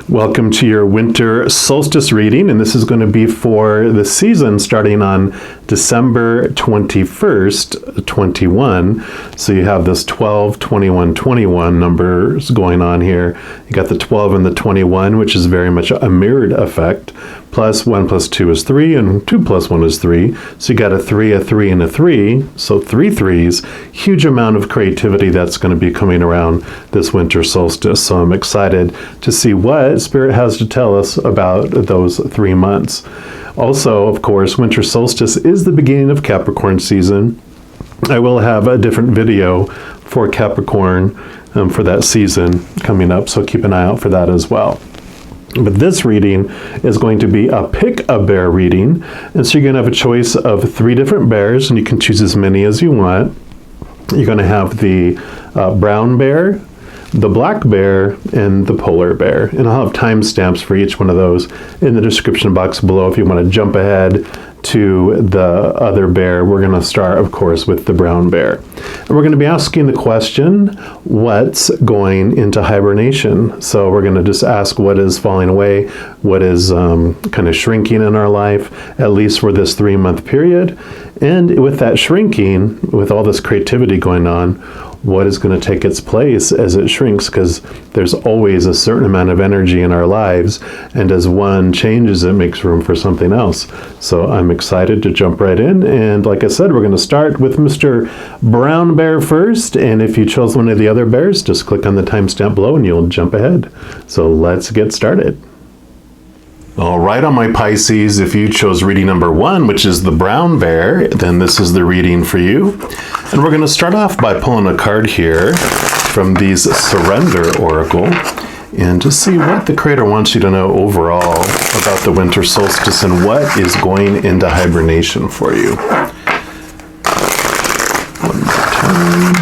Welcome to your winter solstice reading, and this is going to be for the season starting on December 21st, 21. So you have this 12, 21, 21 numbers going on here. You got the 12 and the 21, which is very much a mirrored effect. Plus 1 plus 2 is 3, and 2 plus 1 is 3. So you got a 3, and a 3. So 3 threes. Huge amount of creativity that's going to be coming around this winter solstice. So I'm excited to see what Spirit has to tell us about those 3 months. Also, of course, winter solstice is the beginning of Capricorn season. I will have a different video for Capricorn for that season coming up, so keep an eye out for that as well. But this reading is going to be a pick-a-bear reading, and so you're going to have a choice of 3 different bears, and you can choose as many as you want. You're going to have the brown bear, the black bear, and the polar bear. And I'll have timestamps for each one of those in the description box below if you want to jump ahead to the other bear. We're going to start, of course, with the brown bear. And we're going to be asking the question, what's going into hibernation? So we're going to just ask what is falling away, what is kind of shrinking in our life, at least for this 3-month period. And with that shrinking, with all this creativity going on, what is going to take its place as it shrinks? Because there's always a certain amount of energy in our lives, and as one changes, it makes room for something else. So I'm excited to jump right in, and like I said, we're going to start with Mr. Brown Bear first, and if you chose one of the other bears, just click on the timestamp below and you'll jump ahead. So let's get started. All right, on my Pisces, if you chose reading number 1, which is the brown bear, then this is the reading for you. And we're going to start off by pulling a card here from these Surrender Oracle and just see what the Creator wants you to know overall about the winter solstice and what is going into hibernation for you. One more time.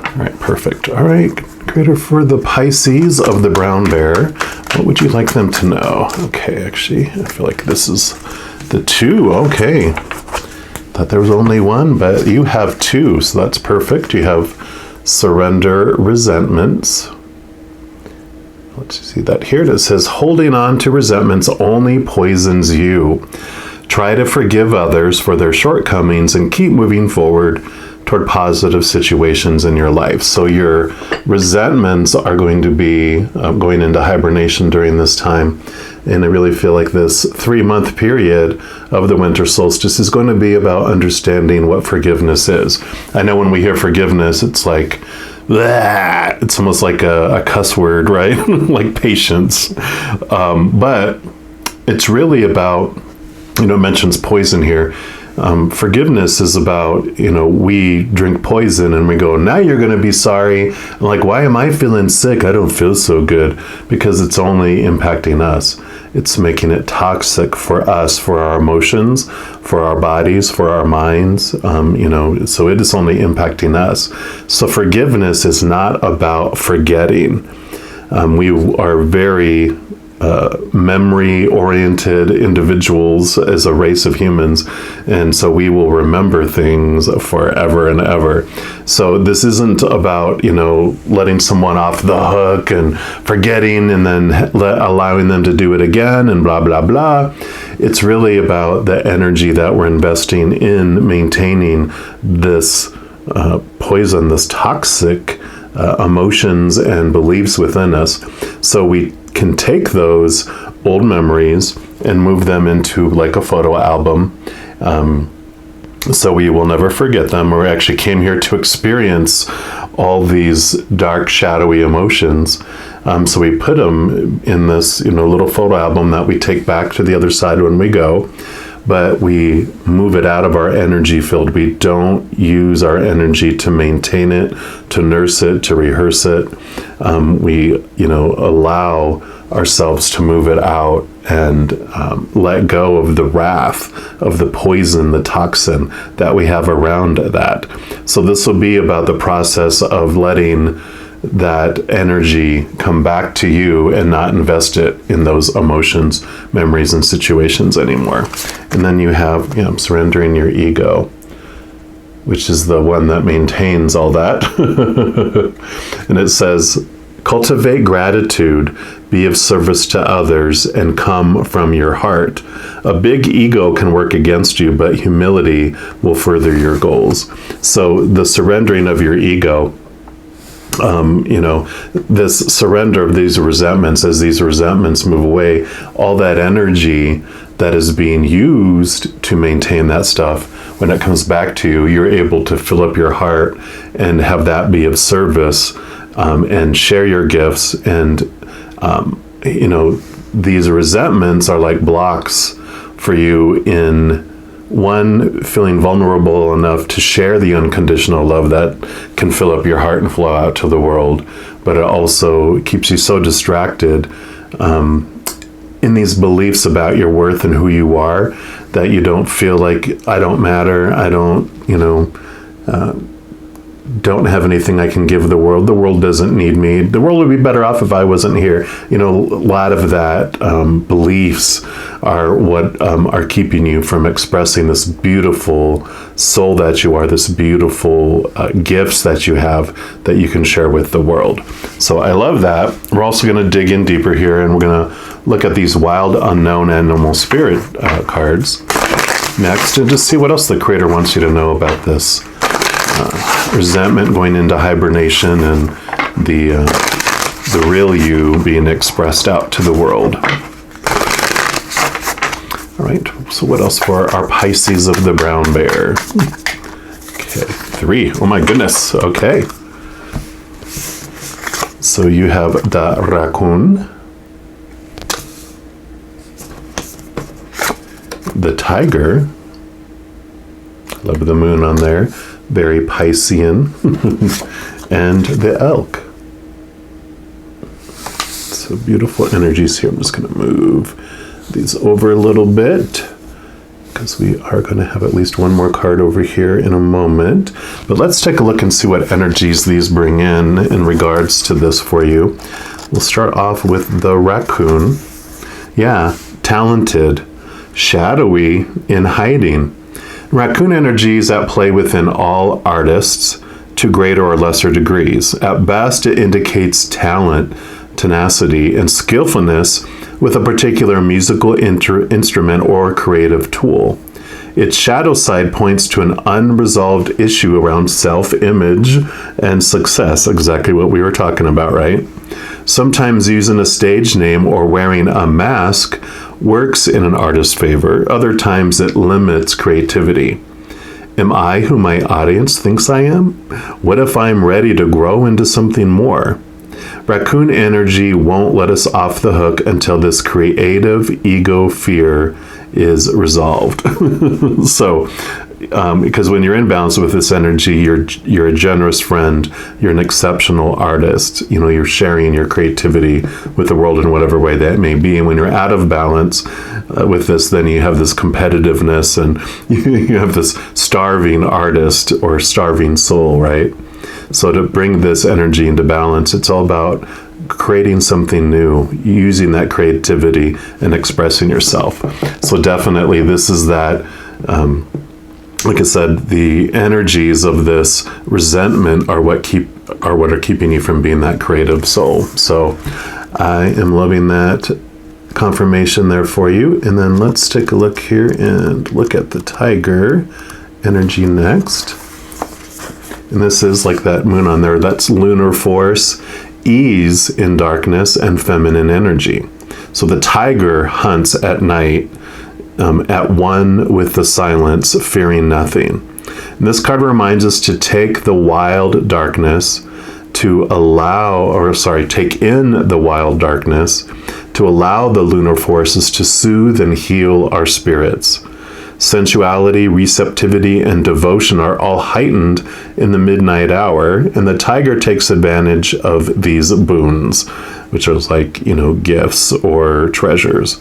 All right, perfect. All right, Creator, for the Pisces of the brown bear, what would you like them to know? Okay, actually, I feel like this is the 2. Okay. Thought there was only 1, but you have 2, so that's perfect. You have surrender resentments. Let's see that here. It says, holding on to resentments only poisons you. Try to forgive others for their shortcomings and keep moving forward toward positive situations in your life. So your resentments are going to be going into hibernation during this time. And I really feel like this 3-month period of the winter solstice is going to be about understanding what forgiveness is. I know when we hear forgiveness, it's like, bleh, it's almost like a cuss word, right? Like patience. But it's really about, it mentions poison here. Forgiveness is about, we drink poison and we go, now you're going to be sorry. Like, why am I feeling sick? I don't feel so good, because it's only impacting us. It's making it toxic for us, for our emotions, for our bodies, for our minds, so it is only impacting us. So forgiveness is not about forgetting. We are very memory-oriented individuals as a race of humans, and so we will remember things forever and ever. So this isn't about, letting someone off the hook and forgetting and then allowing them to do it again and blah, blah, blah. It's really about the energy that we're investing in maintaining this poison, this toxic emotions and beliefs within us. So we can take those old memories and move them into like a photo album, so we will never forget them. We actually came here to experience all these dark, shadowy emotions, so we put them in this little photo album that we take back to the other side when we go, but we move it out of our energy field. We don't use our energy to maintain it, to nurse it, to rehearse it. We allow ourselves to move it out and let go of the wrath, of the poison, the toxin that we have around that. So this will be about the process of letting that energy come back to you and not invest it in those emotions, memories, and situations anymore. And then you have, surrendering your ego, which is the one that maintains all that. And it says, Cultivate gratitude, be of service to others, and come from your heart. A big ego can work against you, but humility will further your goals. So the surrendering of your ego, this surrender of these resentments, as these resentments move away, all that energy that is being used to maintain that stuff, when it comes back to you, you're able to fill up your heart and have that be of service, and share your gifts. And, these resentments are like blocks for you in one, feeling vulnerable enough to share the unconditional love that can fill up your heart and flow out to the world. But it also keeps you so distracted in these beliefs about your worth and who you are, that you don't feel like, I don't matter, I don't have anything I can give the world doesn't need me, the world would be better off if I wasn't here. A lot of that beliefs are what are keeping you from expressing this beautiful soul that you are, this beautiful gifts that you have that you can share with the world. So I love that. We're also going to dig in deeper here, and we're going to look at these wild unknown animal spirit cards next, and just see what else the Creator wants you to know about this resentment going into hibernation and the real you being expressed out to the world. All right, so what else for our Pisces of the brown bear? Okay, 3. Oh my goodness, okay. So you have the raccoon, the tiger, love the moon on there, very Piscean, and the elk. So beautiful energies here. I'm just going to move these over a little bit, because we are going to have at least one more card over here in a moment. But let's take a look and see what energies these bring in regards to this for you. We'll start off with the raccoon. Yeah, talented, shadowy, in hiding. Raccoon energy is at play within all artists to greater or lesser degrees. At best, it indicates talent, tenacity, and skillfulness with a particular musical instrument or creative tool. Its shadow side points to an unresolved issue around self-image and success, exactly what we were talking about, right? Sometimes using a stage name or wearing a mask works in an artist's favor. Other times it limits creativity. Am I who my audience thinks I am? What if I'm ready to grow into something more? Raccoon energy won't let us off the hook until this creative ego fear is resolved. So, because when you're in balance with this energy, you're a generous friend, you're an exceptional artist, you're sharing your creativity with the world in whatever way that may be. And when you're out of balance with this, then you have this competitiveness, and you have this starving artist or starving soul, right? So to bring this energy into balance, it's all about creating something new, using that creativity and expressing yourself. So definitely this is that, like I said, the energies of this resentment are what are keeping you from being that creative soul. So I am loving that confirmation there for you. And then let's take a look here and look at the tiger energy next. And this is like that moon on there. That's lunar force, ease in darkness, and feminine energy. So the tiger hunts at night, at one with the silence, fearing nothing. And this card reminds us to take the wild darkness, take in the wild darkness, to allow the lunar forces to soothe and heal our spirits. Sensuality, receptivity, and devotion are all heightened in the midnight hour, and the tiger takes advantage of these boons, which are like, gifts or treasures.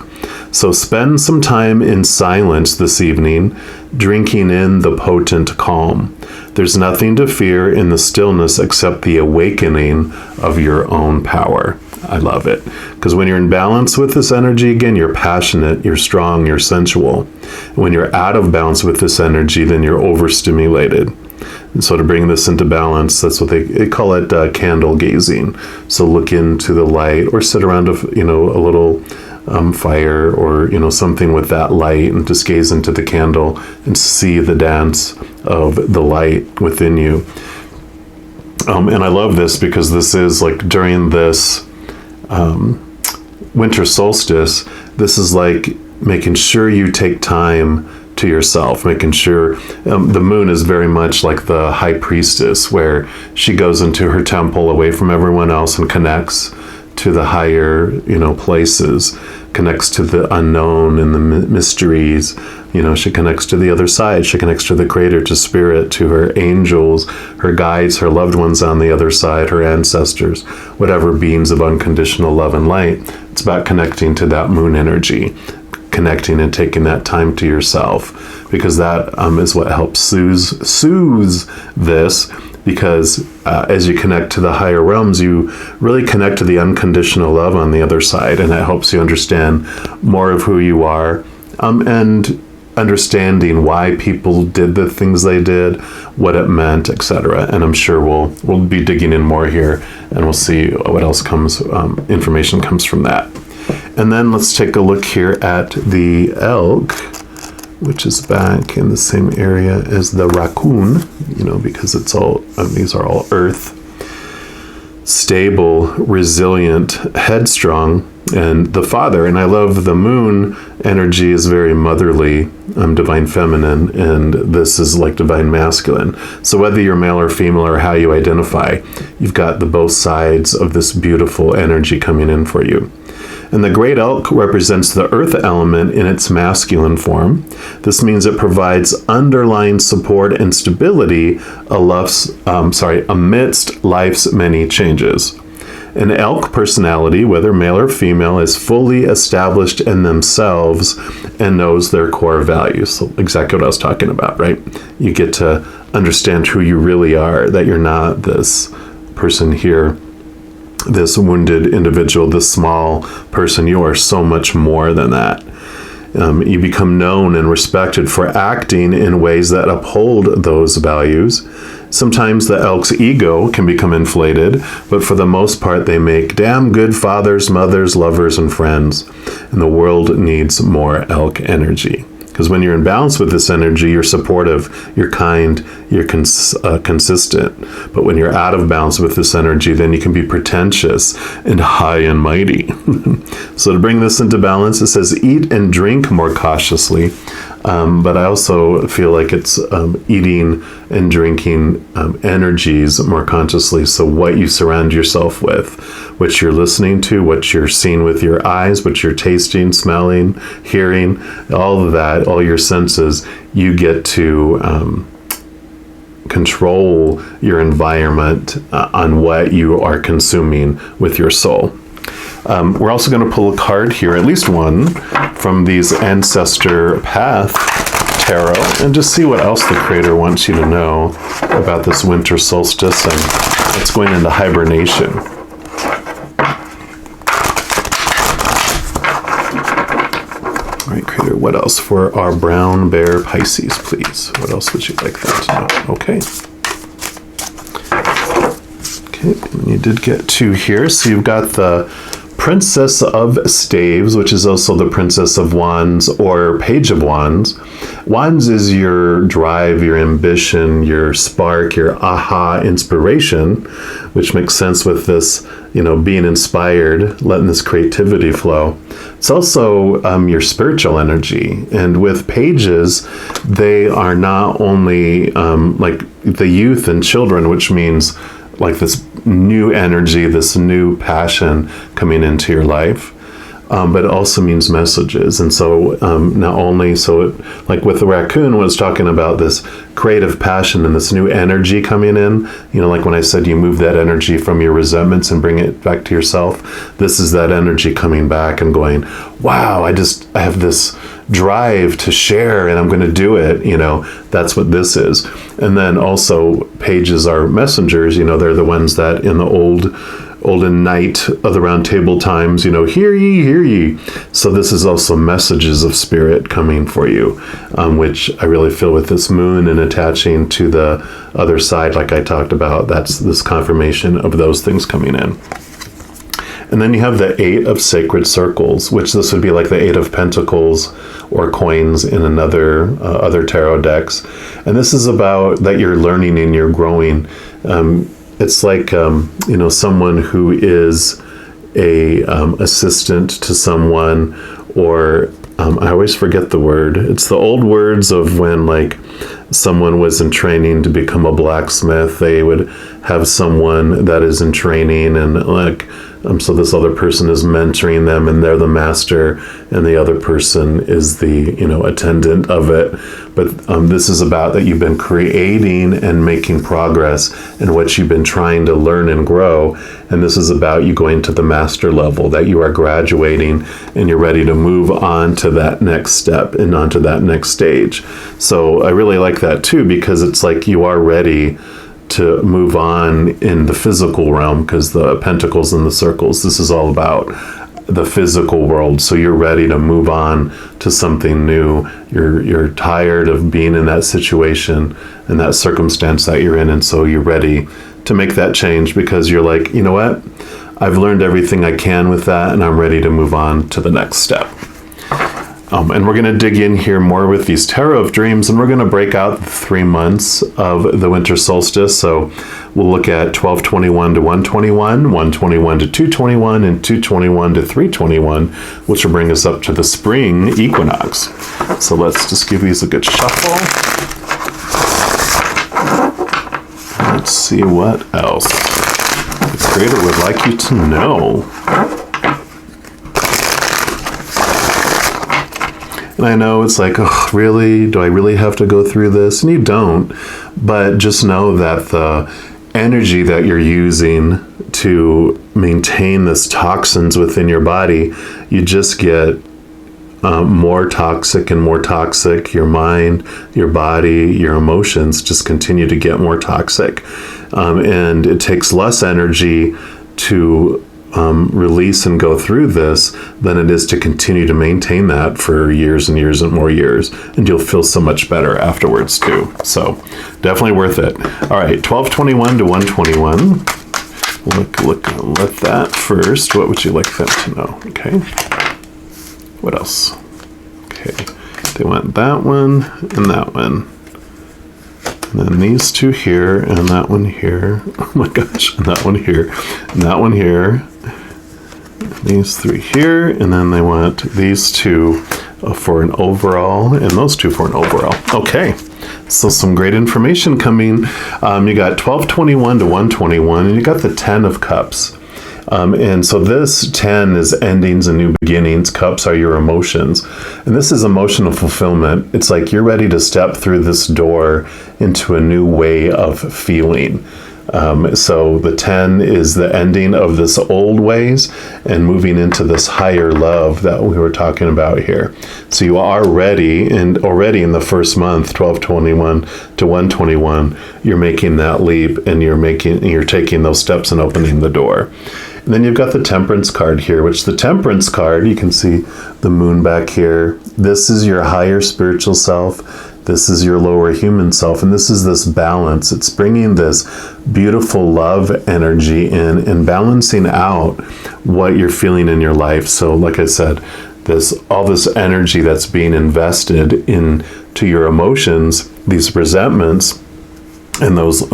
So spend some time in silence this evening, drinking in the potent calm. There's nothing to fear in the stillness except the awakening of your own power. I love it. Because when you're in balance with this energy, again, you're passionate, you're strong, you're sensual. When you're out of balance with this energy, then you're overstimulated. And so to bring this into balance, that's what they call it, candle gazing. So look into the light, or sit around a little fire, or something with that light, and just gaze into the candle and see the dance of the light within you. And I love this because this is like during this winter solstice. This is like making sure you take time to yourself, making sure the moon is very much like the high priestess, where she goes into her temple away from everyone else and connects to the higher places, connects to the unknown and the mysteries. She connects to the other side. She connects to the creator, to spirit, to her angels, her guides, her loved ones on the other side, her ancestors, whatever beings of unconditional love and light. It's about connecting to that moon energy, connecting and taking that time to yourself, because that is what helps soothe this. Because as you connect to the higher realms, you really connect to the unconditional love on the other side, and it helps you understand more of who you are, and understanding why people did the things they did, what it meant, etc. And I'm sure we'll be digging in more here, and we'll see what else comes, information comes from that. And then let's take a look here at the elk, which is back in the same area as the raccoon, because it's all, these are all earth. Stable, resilient, headstrong, and the father. And I love the moon energy is very motherly, divine feminine, and this is like divine masculine. So whether you're male or female, or how you identify, you've got the both sides of this beautiful energy coming in for you. And the great elk represents the earth element in its masculine form. This means it provides underlying support and stability amidst life's many changes. An elk personality, whether male or female, is fully established in themselves and knows their core values. So exactly what I was talking about, right? You get to understand who you really are, that you're not this person here, this wounded individual, this small person. You are so much more than that. You become known and respected for acting in ways that uphold those values. Sometimes the elk's ego can become inflated, but for the most part, they make damn good fathers, mothers, lovers, and friends. And the world needs more elk energy. Because when you're in balance with this energy, you're supportive, you're kind, you're consistent. But when you're out of balance with this energy, then you can be pretentious and high and mighty. So to bring this into balance, it says eat and drink more cautiously. But I also feel like it's eating and drinking energies more consciously. So what you surround yourself with, what you're listening to, what you're seeing with your eyes, what you're tasting, smelling, hearing, all of that, all your senses, you get to control your environment on what you are consuming with your soul. We're also going to pull a card here, at least one, from these Ancestor Path Tarot, and just see what else the Creator wants you to know about this winter solstice and what's going into hibernation. All right, Creator, what else for our brown bear Pisces, please? What else would you like them to know? Okay. Okay, and you did get two here. So you've got the Princess of Staves, which is also the Princess of Wands or Page of Wands. Wands is your drive, your ambition, your spark, your aha inspiration, which makes sense with this, being inspired, letting this creativity flow. It's also your spiritual energy. And with pages, they are not only like the youth and children, which means like this new energy, this new passion coming into your life, but it also means messages. And so not only, like with the raccoon was talking about this creative passion and this new energy coming in, like when I said you move that energy from your resentments and bring it back to yourself, this is that energy coming back and going, wow, I have this drive to share and I'm going to do it. That's what this is. And then also pages are messengers. They're the ones that in the old olden night of the round table times, hear ye, hear ye. So this is also messages of spirit coming for you, which I really feel with this moon and attaching to the other side, like I talked about, that's this confirmation of those things coming in. And then you have the 8 of sacred circles, which this would be like the 8 of pentacles or coins in another other tarot decks. And this is about that you're learning and you're growing. It's like, someone who is a assistant to someone, or I always forget the word. It's the old words of when like someone was in training to become a blacksmith. They would have someone that is in training, and like, so this other person is mentoring them, and they're the master, and the other person is the, attendant of it. But this is about that you've been creating and making progress in what you've been trying to learn and grow. And this is about you going to the master level, that you are graduating and you're ready to move on to that next step and onto that next stage. So I really like that too, because it's like you are ready to move on in the physical realm, because the pentacles and the circles, this is all about the physical world. So you're ready to move on to something new. You're tired of being in that situation and that circumstance that you're in, and so you're ready to make that change, because you're like, you know what, I've learned everything I can with that, and I'm ready to move on to the next step. And we're going to dig in here more with these tarot of dreams, and we're going to break out the 3 months of the winter solstice. So we'll look at 12/21 to 1/21, 1/21 to 2/21, and 2/21 to 3/21, which will bring us up to the spring equinox. So let's just give these a good shuffle. Let's see what else the Creator would like you to know. And I know it's like, oh, really? Do I really have to go through this? And you don't. But just know that the energy that you're using to maintain this toxins within your body, you just get more toxic and more toxic. Your mind, your body, your emotions just continue to get more toxic. And it takes less energy to release and go through this than it is to continue to maintain that for years and years and more years, and you'll feel so much better afterwards too. So definitely worth it. All right, 12/21 to 1/21. Look at that first. What would you like them to know? Okay. What else? Okay, they want that one and that one. And then these two here, and that one here. Oh my gosh, and that one here, and that one here. These 3 here, and then they want these 2 for an overall, and those 2 for an overall. Okay, so some great information coming. You got 12/21 to 1/21, and you got the 10 of cups. And so this 10 is endings and new beginnings. Cups are your emotions. And this is emotional fulfillment. It's like you're ready to step through this door into a new way of feeling. So the 10 is the ending of this old ways and moving into this higher love that we were talking about here. So you are ready, and already in the first month, 12/21 to 1/21, you're making that leap, and you're taking those steps and opening the door. And then you've got the Temperance card here, which the Temperance card, you can see the moon back here. This is your higher spiritual self. This is your lower human self, and this is this balance. It's bringing this beautiful love energy in and balancing out what you're feeling in your life. So like I said, all this energy that's being invested into your emotions, these resentments and those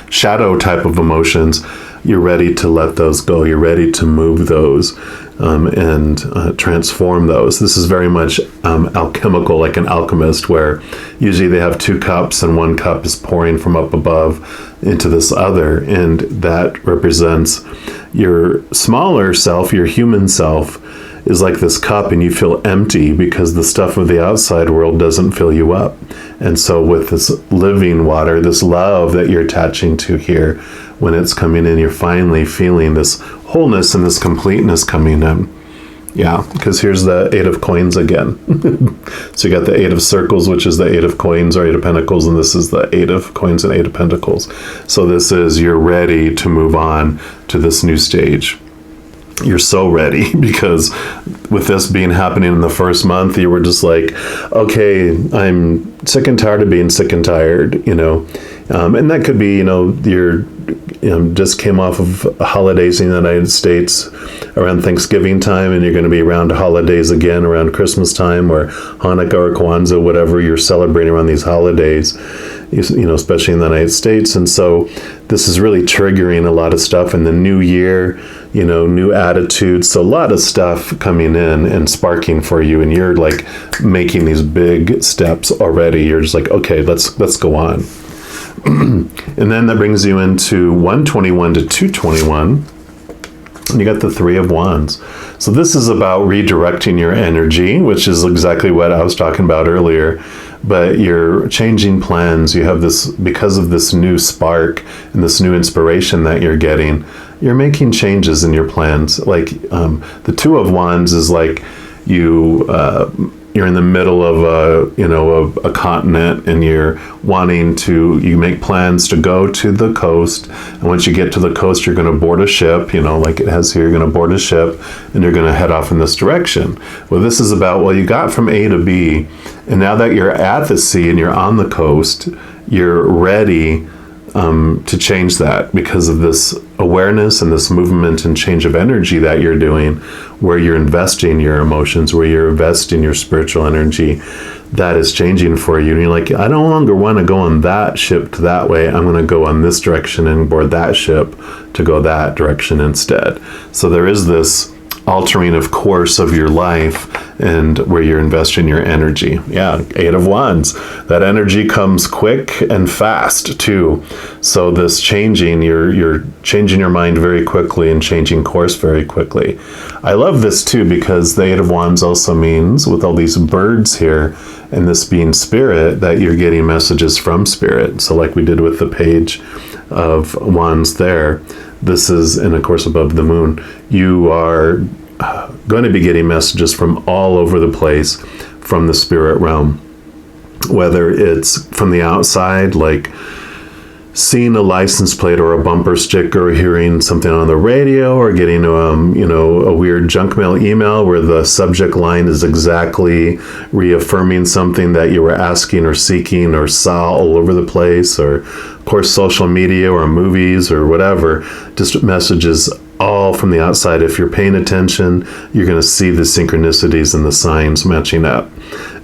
shadow type of emotions, you're ready to let those go. You're ready to move those and transform those. This is very much alchemical, like an alchemist, where usually they have 2 cups and 1 cup is pouring from up above into this other, and that represents your smaller self, your human self, is like this cup, and you feel empty because the stuff of the outside world doesn't fill you up. And so with this living water, this love that you're attaching to here, when it's coming in, you're finally feeling this wholeness and this completeness coming in. Yeah, because here's the 8 of coins again. So you got the 8 of circles, which is the 8 of coins or 8 of pentacles, and this is the 8 of coins and 8 of pentacles. So this is, you're ready to move on to this new stage. You're so ready, because with this being happening in the first month, you were just like, okay, I'm sick and tired of being sick and tired, you know. And that could be, you're just came off of holidays in the United States around Thanksgiving time, and you're going to be around holidays again around Christmas time or Hanukkah or Kwanzaa, whatever you're celebrating around these holidays, especially in the United States. And so this is really triggering a lot of stuff in the new year, new attitudes. So a lot of stuff coming in and sparking for you, and you're like making these big steps already. You're just like, okay, let's go on. And then that brings you into 121 to 221. And you got the 3 of Wands. So this is about redirecting your energy, which is exactly what I was talking about earlier. But you're changing plans. You have this, because of this new spark and this new inspiration that you're getting, you're making changes in your plans. Like the 2 of Wands is like you're in the middle of a continent, and you make plans to go to the coast. And once you get to the coast, you're going to board a ship, like it has here, you're going to board a ship and you're going to head off in this direction. Well, this is about, you got from A to B, and now that you're at the sea and you're on the coast, you're ready to change that because of this awareness and this movement and change of energy that you're doing, where you're investing your emotions, where you're investing your spiritual energy. That is changing for you. And you're like, I no longer want to go on that ship to that way. I'm going to go on this direction and board that ship to go that direction instead. So there is this altering of course of your life, and where you're investing your energy. Yeah, 8 of Wands. That energy comes quick and fast too. So this changing, you're changing your mind very quickly and changing course very quickly. I love this too, because the 8 of Wands also means, with all these birds here and this being spirit, that you're getting messages from spirit. So like we did with the Page of Wands there, this is, and of course above the moon, you are going to be getting messages from all over the place from the spirit realm, whether it's from the outside, like seeing a license plate or a bumper sticker, or hearing something on the radio, or getting a weird junk mail email where the subject line is exactly reaffirming something that you were asking or seeking or saw all over the place, or of course social media or movies or whatever, just messages all from the outside. If you're paying attention, you're going to see the synchronicities and the signs matching up.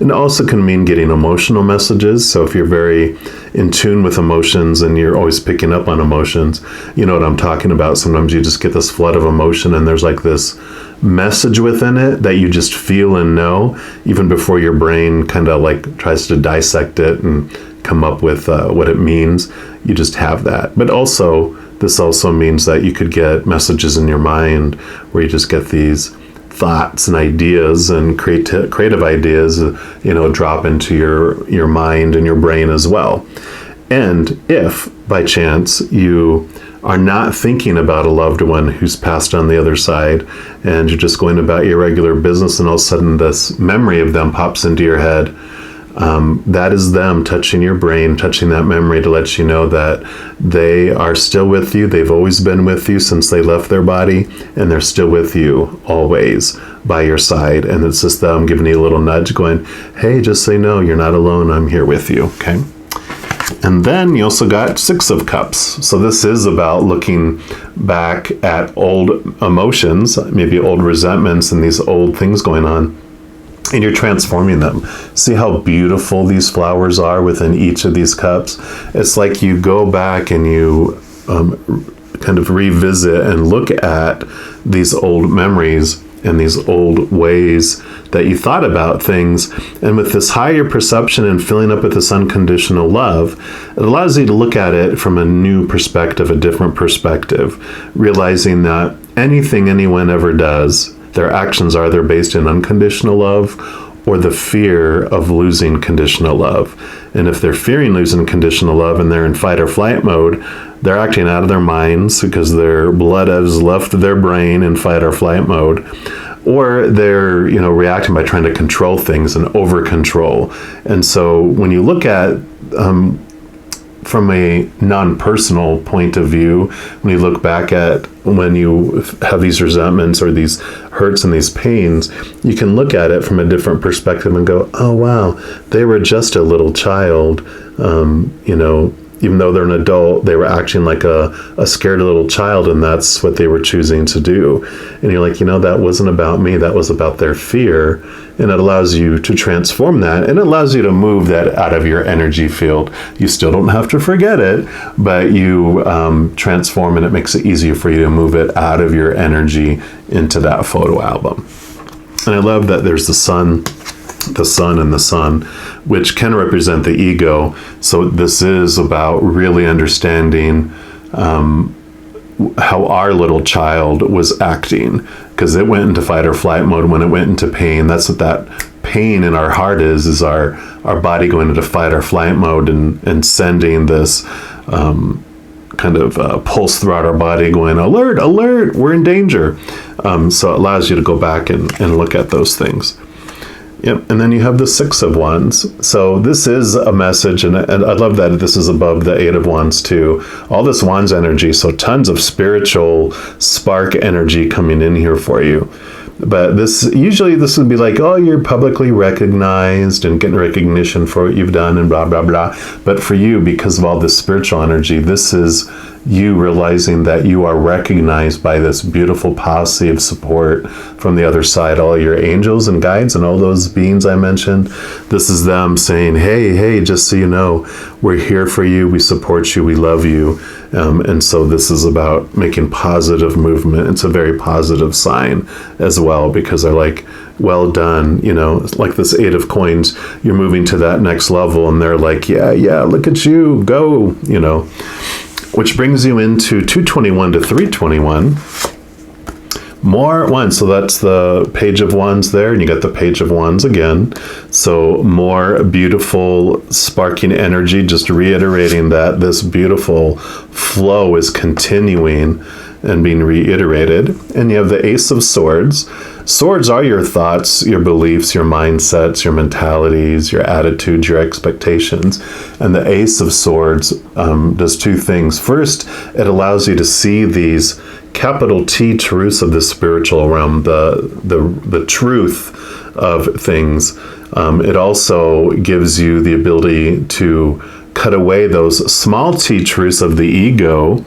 And it also can mean getting emotional messages. So if you're very in tune with emotions and you're always picking up on emotions, you know what I'm talking about. Sometimes you just get this flood of emotion, and there's like this message within it that you just feel and know, even before your brain kind of like tries to dissect it and come up with what it means. You just have that. But also, this also means that you could get messages in your mind where you just get these thoughts and ideas and creative ideas, drop into your mind and your brain as well. And if by chance you are not thinking about a loved one who's passed on the other side, and you're just going about your regular business, and all of a sudden this memory of them pops into your head, that is them touching your brain, touching that memory to let you know that they are still with you. They've always been with you since they left their body, and they're still with you always by your side. And it's just them giving you a little nudge going, hey, just so you know, you're not alone. I'm here with you. Okay. And then you also got 6 of Cups. So this is about looking back at old emotions, maybe old resentments and these old things going on, and you're transforming them. See how beautiful these flowers are within each of these cups? It's like you go back and you kind of revisit and look at these old memories and these old ways that you thought about things. And with this higher perception and filling up with this unconditional love, it allows you to look at it from a new perspective, a different perspective, realizing that anything anyone ever does, their actions are either based in unconditional love or the fear of losing conditional love. And if they're fearing losing conditional love and they're in fight or flight mode, they're acting out of their minds because their blood has left their brain in fight or flight mode. or they're, reacting by trying to control things and over control. And so when you look at from a non-personal point of view, when you look back at when you have these resentments or these hurts and these pains, you can look at it from a different perspective and go, oh wow, they were just a little child. Even though they're an adult, they were acting like a scared little child, and that's what they were choosing to do. And you're like, that wasn't about me, that was about their fear. And it allows you to transform that, and it allows you to move that out of your energy field. You still don't have to forget it, but you transform, and it makes it easier for you to move it out of your energy into that photo album. And I love that there's the sun and the sun, which can represent the ego. So this is about really understanding how our little child was acting, because it went into fight or flight mode when it went into pain. That's what that pain in our heart is our body going into fight or flight mode and sending this kind of pulse throughout our body going, alert, alert, we're in danger. So it allows you to go back and look at those things. Yep, and then you have the Six of Wands. So this is a message, and I love that this is above the Eight of Wands too. All this Wands energy, so tons of spiritual spark energy coming in here for you. But usually this would be like, oh, you're publicly recognized and getting recognition for what you've done and blah, blah, blah. But for you, because of all this spiritual energy, this is you realizing that you are recognized by this beautiful posse of support from the other side, all your angels and guides and all those beings I mentioned. This is them saying, hey, just so you know, we're here for you, we support you, we love you. And so this is about making positive movement. It's a very positive sign as well, because they're like, well done, like this Eight of Coins, you're moving to that next level, and they're like, yeah, look at you, go, which brings you into 221 to 321. More Wands, so that's the Page of Wands there, and you got the Page of Wands again. So more beautiful sparking energy, just reiterating that this beautiful flow is continuing and being reiterated. And you have the Ace of Swords. Swords are your thoughts, your beliefs, your mindsets, your mentalities, your attitudes, your expectations. And the Ace of Swords does two things. First, it allows you to see these capital T truths of the spiritual realm, the truth of things. It also gives you the ability to cut away those small t truths of the ego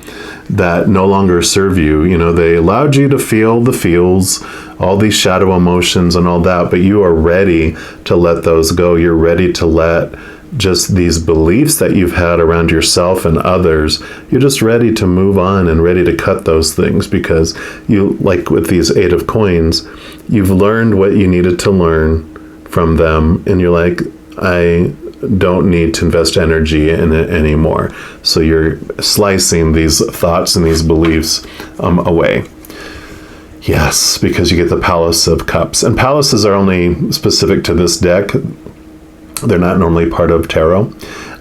that no longer serve you. They allowed you to feel the feels, all these shadow emotions and all that, but you are ready to let those go. You're ready to let just these beliefs that you've had around yourself and others, you're just ready to move on and ready to cut those things, because you, like with these Eight of Coins, you've learned what you needed to learn from them, and you're like, I don't need to invest energy in it anymore. So you're slicing these thoughts and these beliefs away. Yes, because you get the Palace of Cups. And palaces are only specific to this deck. They're not normally part of tarot.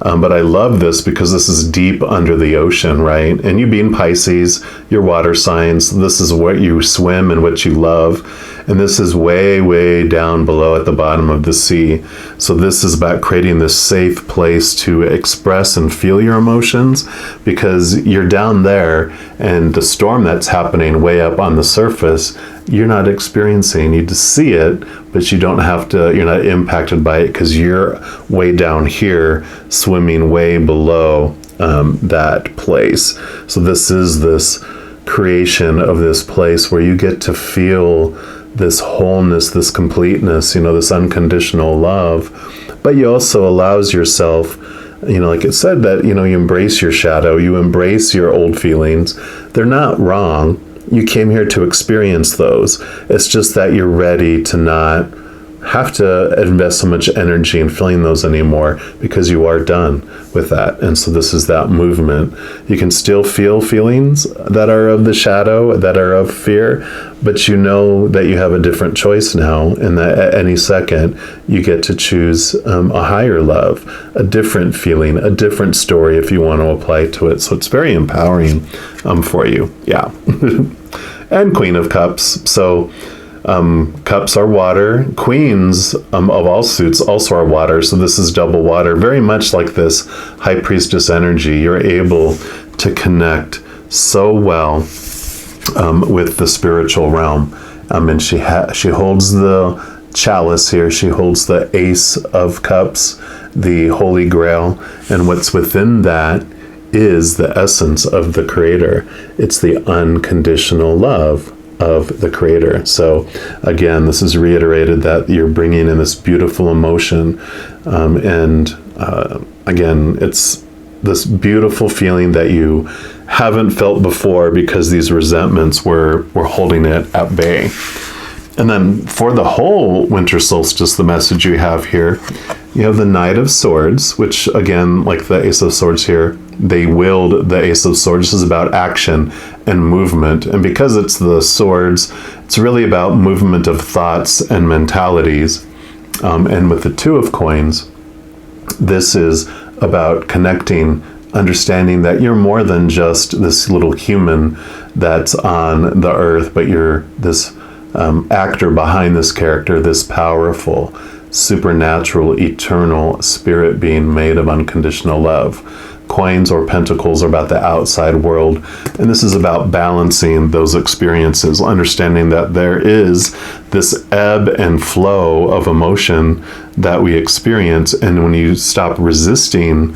But I love this because this is deep under the ocean, right? And you being Pisces, your water signs, this is what you swim and what you love. And this is way, way down below at the bottom of the sea. So this is about creating this safe place to express and feel your emotions, because you're down there and the storm that's happening way up on the surface, you're not experiencing. You just see it, but you don't have to, you're not impacted by it because you're way down here swimming way below that place. So this is this creation of this place where you get to feel this wholeness, this completeness, this unconditional love. But you also allows yourself, like it said, that, you embrace your shadow, you embrace your old feelings. They're not wrong. You came here to experience those. It's just that you're ready to not have to invest so much energy in feeling those anymore, because you are done with that. And so this is that movement. You can still feel feelings that are of the shadow, that are of fear, but you know that you have a different choice now, and that at any second you get to choose a higher love, a different feeling, a different story if you want to apply to it. So it's very empowering for you. Yeah. And Queen of Cups. So Cups are water. Queens of all suits also are water. So this is double water. Very much like this High Priestess energy. You're able to connect so well with the spiritual realm. And she holds the chalice here. She holds the Ace of Cups, the Holy Grail. And what's within that is the essence of the Creator. It's the unconditional love of the Creator. So again, this is reiterated that you're bringing in this beautiful emotion. Again, it's this beautiful feeling that you haven't felt before because these resentments were holding it at bay. And then for the whole winter solstice, the message you have here, you have the Knight of Swords, which again, like the Ace of Swords here, they wield the Ace of Swords. This is about action and movement. And because it's the swords, it's really about movement of thoughts and mentalities. And with the Two of Coins, this is about connecting, understanding that you're more than just this little human that's on the earth, but you're this actor behind this character, this powerful, supernatural, eternal spirit being made of unconditional love. Coins or pentacles are about the outside world, and this is about balancing those experiences, understanding that there is this ebb and flow of emotion that we experience, and when you stop resisting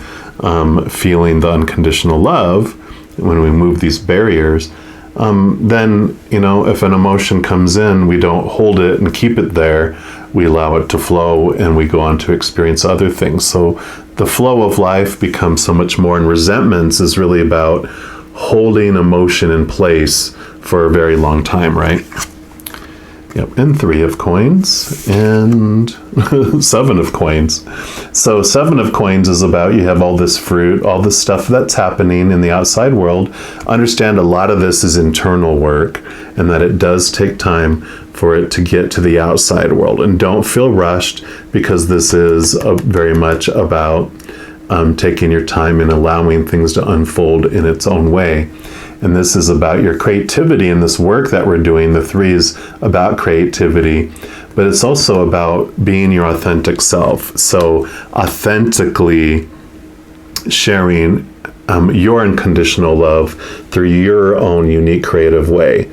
feeling the unconditional love, when we move these barriers, then, if an emotion comes in, we don't hold it and keep it there. We allow it to flow and we go on to experience other things. So the flow of life becomes so much more, and resentments is really about holding emotion in place for a very long time, right? Yep, and 3 of Coins and 7 of Coins. So 7 of Coins is about, you have all this fruit, all this stuff that's happening in the outside world. Understand a lot of this is internal work, and that it does take time for it to get to the outside world. And don't feel rushed, because this is very much about taking your time and allowing things to unfold in its own way. And this is about your creativity in this work that we're doing. The 3 is about creativity, but it's also about being your authentic self. So authentically sharing your unconditional love through your own unique creative way.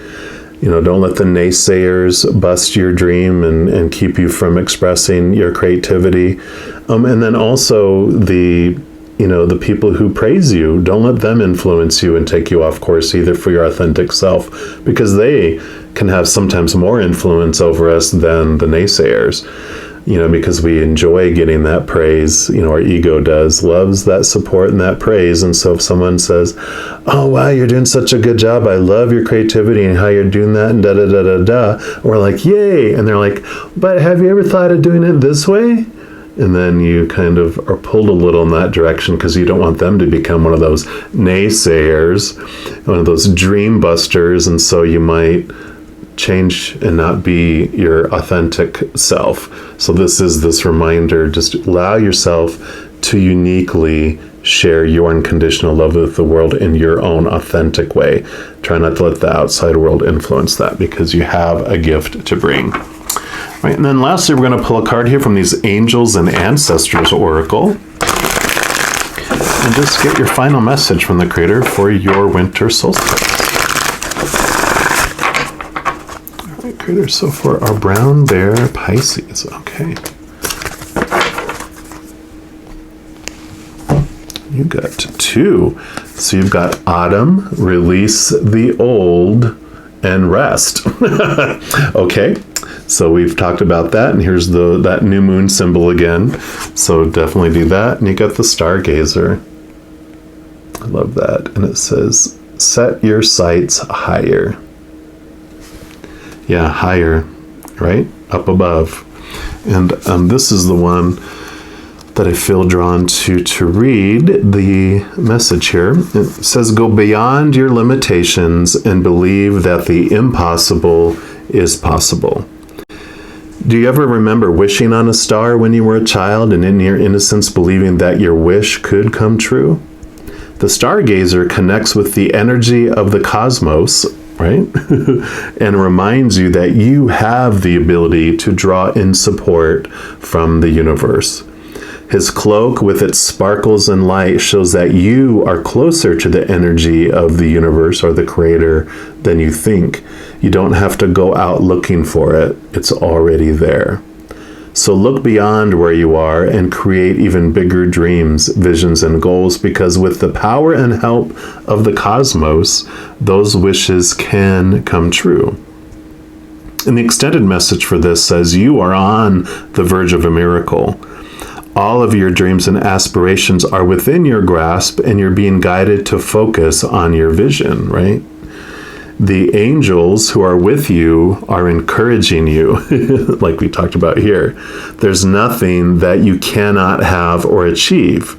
Don't let the naysayers bust your dream and keep you from expressing your creativity. And then also the people who praise you, don't let them influence you and take you off course either for your authentic self, because they can have sometimes more influence over us than the naysayers, because we enjoy getting that praise. Our ego loves that support and that praise. And so if someone says, "Oh, wow, you're doing such a good job. I love your creativity and how you're doing that," and da-da-da-da-da, we're like, "Yay." And they're like, "But have you ever thought of doing it this way?" And then you kind of are pulled a little in that direction, because you don't want them to become one of those naysayers, one of those dream busters. And so you might change and not be your authentic self. So this is this reminder, just allow yourself to uniquely share your unconditional love with the world in your own authentic way. Try not to let the outside world influence that, because you have a gift to bring. Right, and then lastly, we're going to pull a card here from these Angels and Ancestors Oracle. And just get your final message from the Creator for your winter solstice. All right, Creator, so for our brown bear Pisces, okay. You got 2. So you've got autumn, release the old, and rest. Okay. So we've talked about that, and here's that new moon symbol again. So definitely do that. And you got the Stargazer. I love that. And it says, set your sights higher. Yeah, higher, right? Up above. And this is the one that I feel drawn to read the message here. It says, go beyond your limitations and believe that the impossible is possible. Do you ever remember wishing on a star when you were a child and in your innocence believing that your wish could come true? The stargazer connects with the energy of the cosmos, right? And reminds you that you have the ability to draw in support from the universe. His cloak with its sparkles and light shows that you are closer to the energy of the universe or the creator than you think. You don't have to go out looking for it. It's already there. So look beyond where you are and create even bigger dreams, visions, and goals, because with the power and help of the cosmos, those wishes can come true. And the extended message for this says you are on the verge of a miracle. All of your dreams and aspirations are within your grasp, and you're being guided to focus on your vision, right? The angels who are with you are encouraging you, like we talked about here. There's nothing that you cannot have or achieve.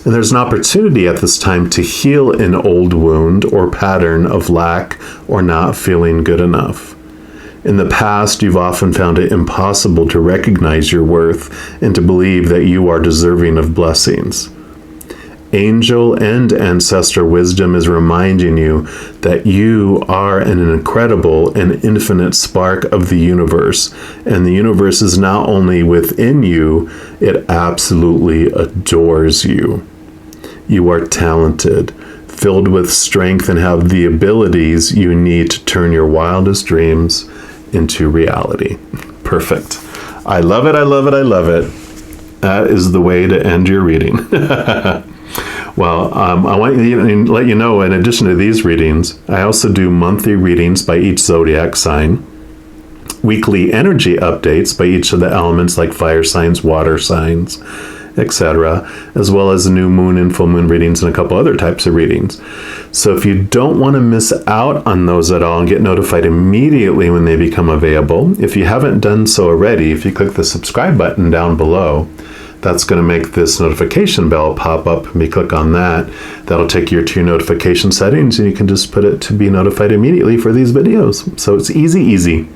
And there's an opportunity at this time to heal an old wound or pattern of lack or not feeling good enough. In the past, you've often found it impossible to recognize your worth and to believe that you are deserving of blessings. Angel and ancestor wisdom is reminding you that you are an incredible and infinite spark of the universe, and the universe is not only within you, it absolutely adores you. You are talented, filled with strength, and have the abilities you need to turn your wildest dreams into reality. Perfect. I love it, I love it, I love it. That is the way to end your reading. Well, I want to let you know, in addition to these readings, I also do monthly readings by each zodiac sign, weekly energy updates by each of the elements like fire signs, water signs, etc., as well as new moon and full moon readings and a couple other types of readings. So if you don't want to miss out on those at all and get notified immediately when they become available, if you haven't done so already, if you click the subscribe button down below, that's going to make this notification bell pop up. And you click on that, that'll take you to your notification settings, and you can just put it to be notified immediately for these videos. So it's easy, easy.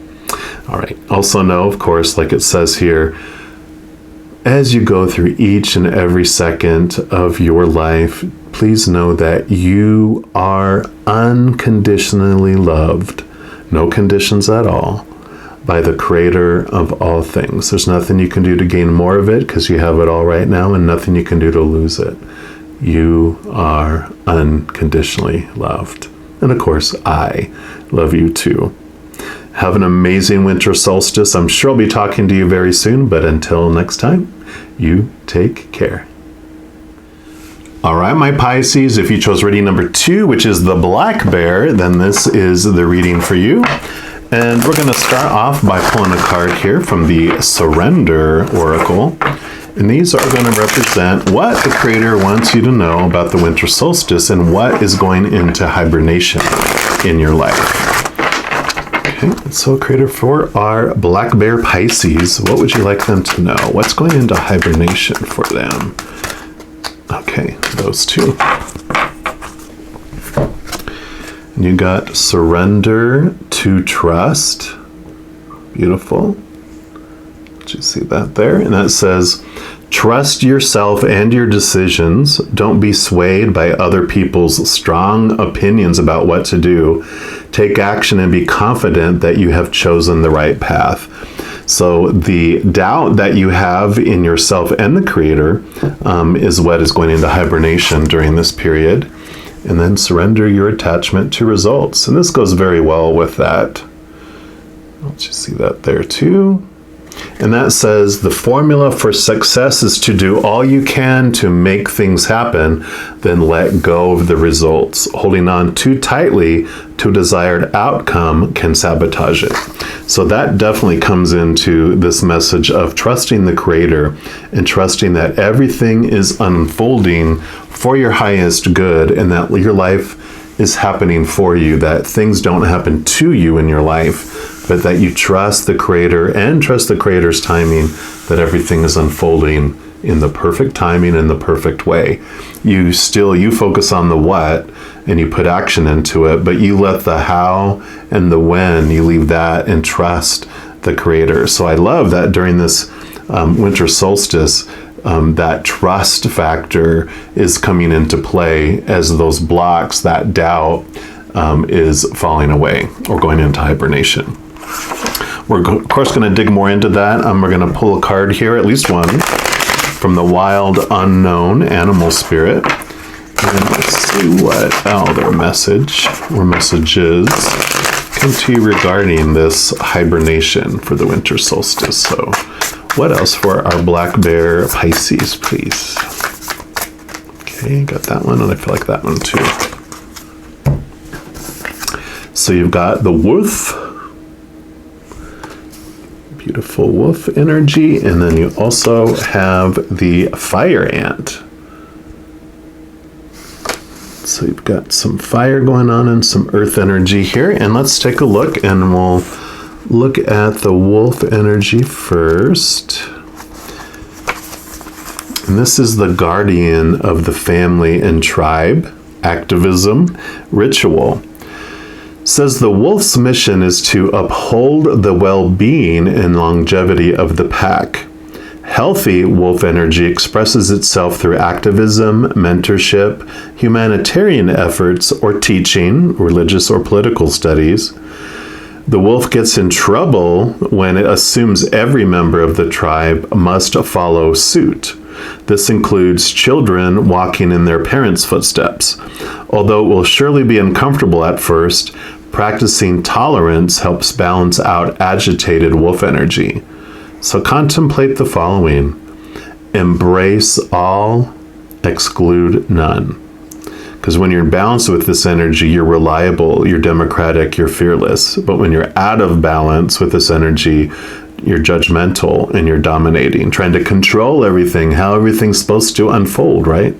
All right. Also know, of course, like it says here, as you go through each and every second of your life, please know that you are unconditionally loved, no conditions at all, by the creator of all things. There's nothing you can do to gain more of it because you have it all right now, and nothing you can do to lose it. You are unconditionally loved. And of course, I love you too. Have an amazing winter solstice. I'm sure I'll be talking to you very soon, but until next time, you take care. All right, my Pisces, if you chose reading number 2, which is the black bear, then this is the reading for you. And we're going to start off by pulling a card here from the Surrender Oracle. And these are going to represent what the Creator wants you to know about the winter solstice and what is going into hibernation in your life. Okay, so Creator, for our black bear Pisces, what would you like them to know? What's going into hibernation for them? Okay, those two. And you got surrender to trust. Beautiful. Did you see that there? And that says, trust yourself and your decisions. Don't be swayed by other people's strong opinions about what to do. Take action and be confident that you have chosen the right path. So the doubt that you have in yourself and the Creator is what is going into hibernation during this period. And then surrender your attachment to results. And this goes very well with that. Let's just see that there too. And that says the formula for success is to do all you can to make things happen, then let go of the results. Holding on too tightly to a desired outcome can sabotage it. So that definitely comes into this message of trusting the Creator and trusting that everything is unfolding for your highest good and that your life is happening for you, that things don't happen to you in your life, but that you trust the Creator and trust the Creator's timing, that everything is unfolding in the perfect timing and the perfect way. You focus on the what and you put action into it, but you let the how and the when, you leave that and trust the Creator. So I love that during this winter solstice, that trust factor is coming into play as those blocks, that doubt, is falling away or going into hibernation. We're, of course, going to dig more into that. We're going to pull a card here, at least one, from the wild unknown animal spirit. And let's see what, their message or messages come to you regarding this hibernation for the winter solstice. So what else for our black bear Pisces, please? Okay, got that one, and I feel like that one too. So you've got the wolf, beautiful wolf energy, and then you also have the fire ant. So you've got some fire going on and some earth energy here. And let's take a look, and we'll look at the wolf energy first. And this is the guardian of the family and tribe, activism, ritual. It says the wolf's mission is to uphold the well-being and longevity of the pack. Healthy wolf energy expresses itself through activism, mentorship, humanitarian efforts, or teaching, religious or political studies. The wolf gets in trouble when it assumes every member of the tribe must follow suit. This includes children walking in their parents' footsteps. Although it will surely be uncomfortable at first, practicing tolerance helps balance out agitated wolf energy. So contemplate the following. Embrace all, exclude none. Because when you're in balance with this energy, you're reliable, you're democratic, you're fearless. But when you're out of balance with this energy, you're judgmental and you're dominating, trying to control everything, how everything's supposed to unfold, right?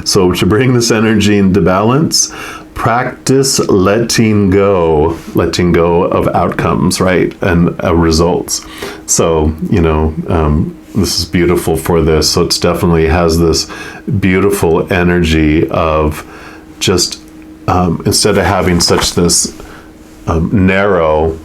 So to bring this energy into balance, practice letting go of outcomes, right? And results. So, this is beautiful for this. So it definitely has this beautiful energy of just, instead of having such this narrow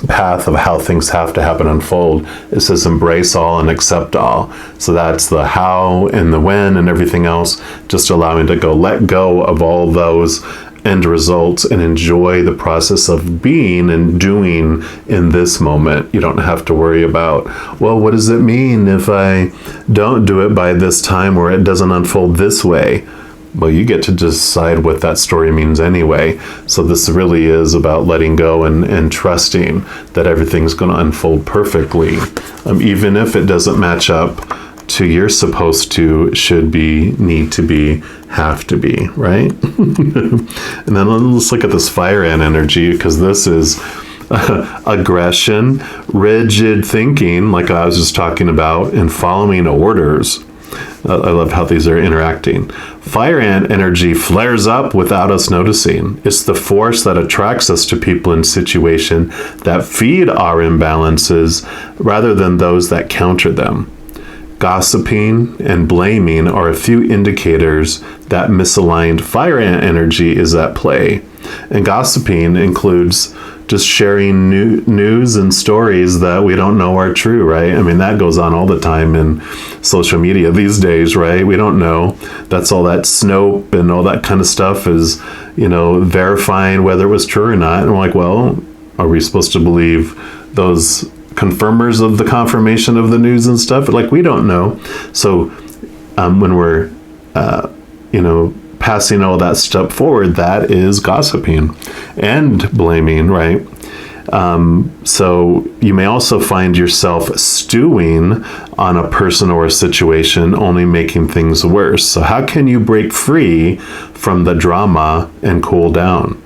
path of how things have to happen unfold, it says embrace all and accept all. So that's the how and the when and everything else, just allowing to let go of all those end results and enjoy the process of being and doing in this moment. You don't have to worry about, well, what does it mean if I don't do it by this time or it doesn't unfold this way? Well, you get to decide what that story means anyway. So this really is about letting go and trusting that everything's going to unfold perfectly, even if it doesn't match up to you're supposed to, should be, need to be, have to be, right? And then let's look at this fire ant energy, because this is aggression, rigid thinking, like I was just talking about, and following orders. I love how these are interacting. Fire ant energy flares up without us noticing. It's the force that attracts us to people in situations that feed our imbalances rather than those that counter them. Gossiping and blaming are a few indicators that misaligned fire ant energy is at play. And gossiping includes just sharing news and stories that we don't know are true, right? I mean, that goes on all the time in social media these days, right? We don't know. That's all that Snope and all that kind of stuff is, verifying whether it was true or not. And we're like, well, are we supposed to believe those confirmers of the confirmation of the news and stuff? Like, we don't know. So when we're, passing all that stuff forward, that is gossiping and blaming, right? So you may also find yourself stewing on a person or a situation, only making things worse. So how can you break free from the drama and cool down?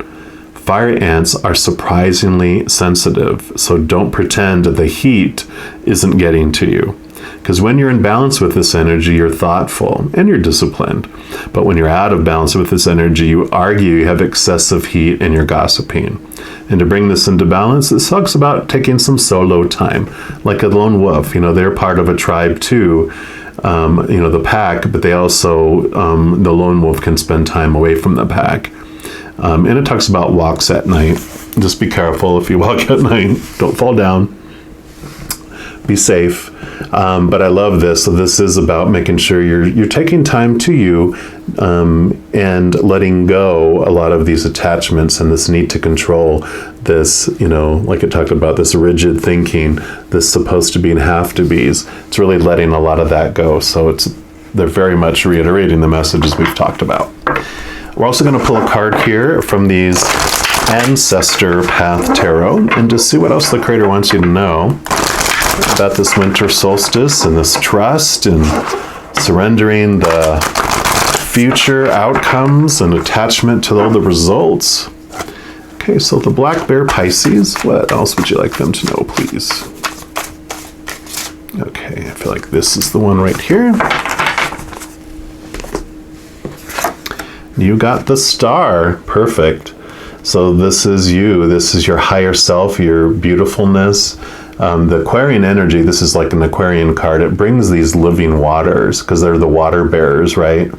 Fire ants are surprisingly sensitive, so don't pretend the heat isn't getting to you. Because when you're in balance with this energy, you're thoughtful and you're disciplined. But when you're out of balance with this energy, you argue, you have excessive heat, and you're gossiping. And to bring this into balance, it talks about taking some solo time, like a lone wolf. They're part of a tribe too, the pack, but they also, the lone wolf can spend time away from the pack. And it talks about walks at night. Just be careful if you walk at night. Don't fall down. Be safe. But I love this. So this is about making sure you're taking time to you and letting go a lot of these attachments and this need to control, this, like it talked about, this rigid thinking, this supposed to be and have to be's. It's really letting a lot of that go. So they're very much reiterating the messages we've talked about. We're also going to pull a card here from these Ancestor Path Tarot and just see what else the Creator wants you to know about this winter solstice and this trust and surrendering the future outcomes and attachment to all the results. Okay, so the Black Bear Pisces, what else would you like them to know, please? Okay, I feel like this is the one right here. You got the Star. Perfect. So this is you. This is your higher self, your beautifulness. The Aquarian energy, this is like an Aquarian card. It brings these living waters because they're the water bearers, right?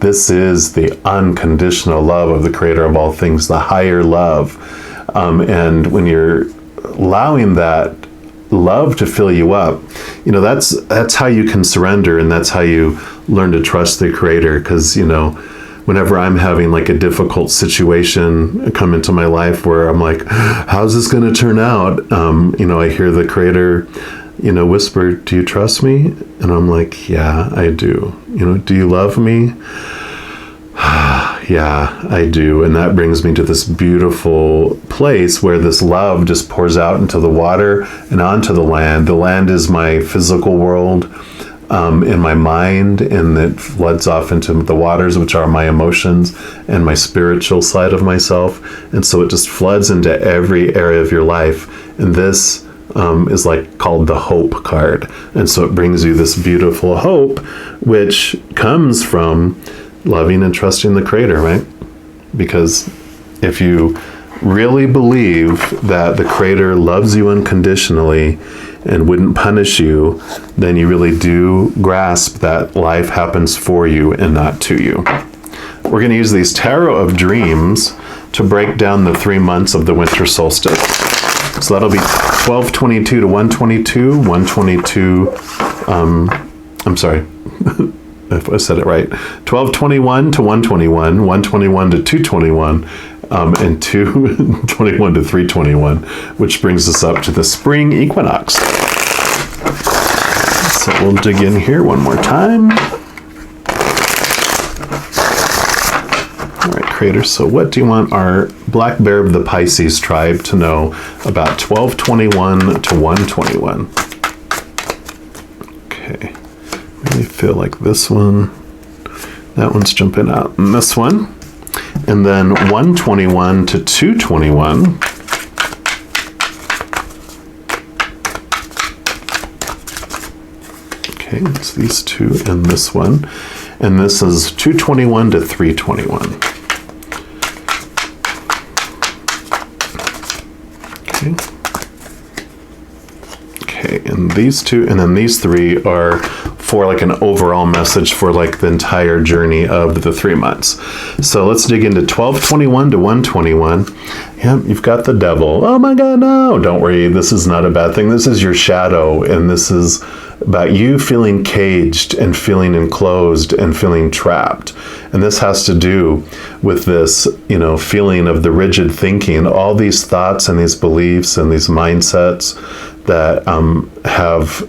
This is the unconditional love of the Creator of all things, the higher love. And when you're allowing that love to fill you up, that's how you can surrender, and that's how you learn to trust the Creator. Because, whenever I'm having like a difficult situation come into my life where I'm like, how's this going to turn out? I hear the Creator, whisper, do you trust me? And I'm like, yeah, I do. Do you love me? Yeah, I do. And that brings me to this beautiful place where this love just pours out into the water and onto the land. The land is my physical world. In my mind, and it floods off into the waters, which are my emotions and my spiritual side of myself. And so it just floods into every area of your life. And this is like called the Hope card. And so it brings you this beautiful hope, which comes from loving and trusting the Creator, right? Because if you really believe that the Creator loves you unconditionally and wouldn't punish you, then you really do grasp that life happens for you and not to you. We're going to use these Tarot of Dreams to break down the 3 months of the winter solstice. So that'll be 1222 to 122, 122, I'm sorry, if I said it right, 1221 to 121, 121 to 221, and 221 to 321, which brings us up to the spring equinox. So we'll dig in here one more time. All right, Creator, so what do you want our Black Bear of the Pisces tribe to know about 1221 to 121? Okay, really feel like this one, that one's jumping out, and this one. And then 121 to 221. Okay, it's these two and this one. And this is 221 to 321. Okay. Okay, and these two, and then these three are for like an overall message for like the entire journey of the 3 months. So let's dig into 1221 to 121. Yeah, you've got the devil. Oh my God, no, don't worry. This is not a bad thing. This is your shadow. And this is about you feeling caged and feeling enclosed and feeling trapped. And this has to do with this, feeling of the rigid thinking, all these thoughts and these beliefs and these mindsets that have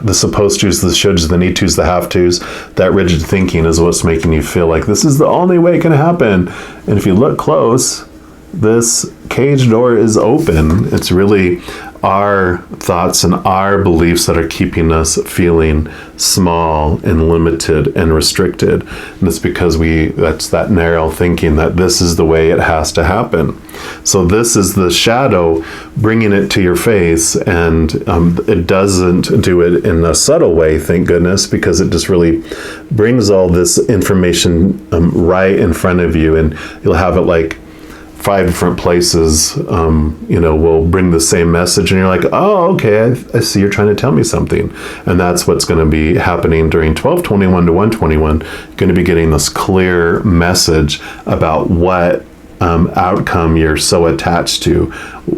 the supposed to's, the shoulds, the need to's, the have to's. That rigid thinking is what's making you feel like this is the only way it can happen. And if you look close, this cage door is open. It's really our thoughts and our beliefs that are keeping us feeling small and limited and restricted. And it's because that's that narrow thinking that this is the way it has to happen. So this is the shadow bringing it to your face, and it doesn't do it in a subtle way, thank goodness, because it just really brings all this information right in front of you, and you'll have it like 5 different places, will bring the same message, and you're like, oh, okay, I see you're trying to tell me something. And that's what's going to be happening during 1221 to 121. You're going to be getting this clear message about what outcome you're so attached to,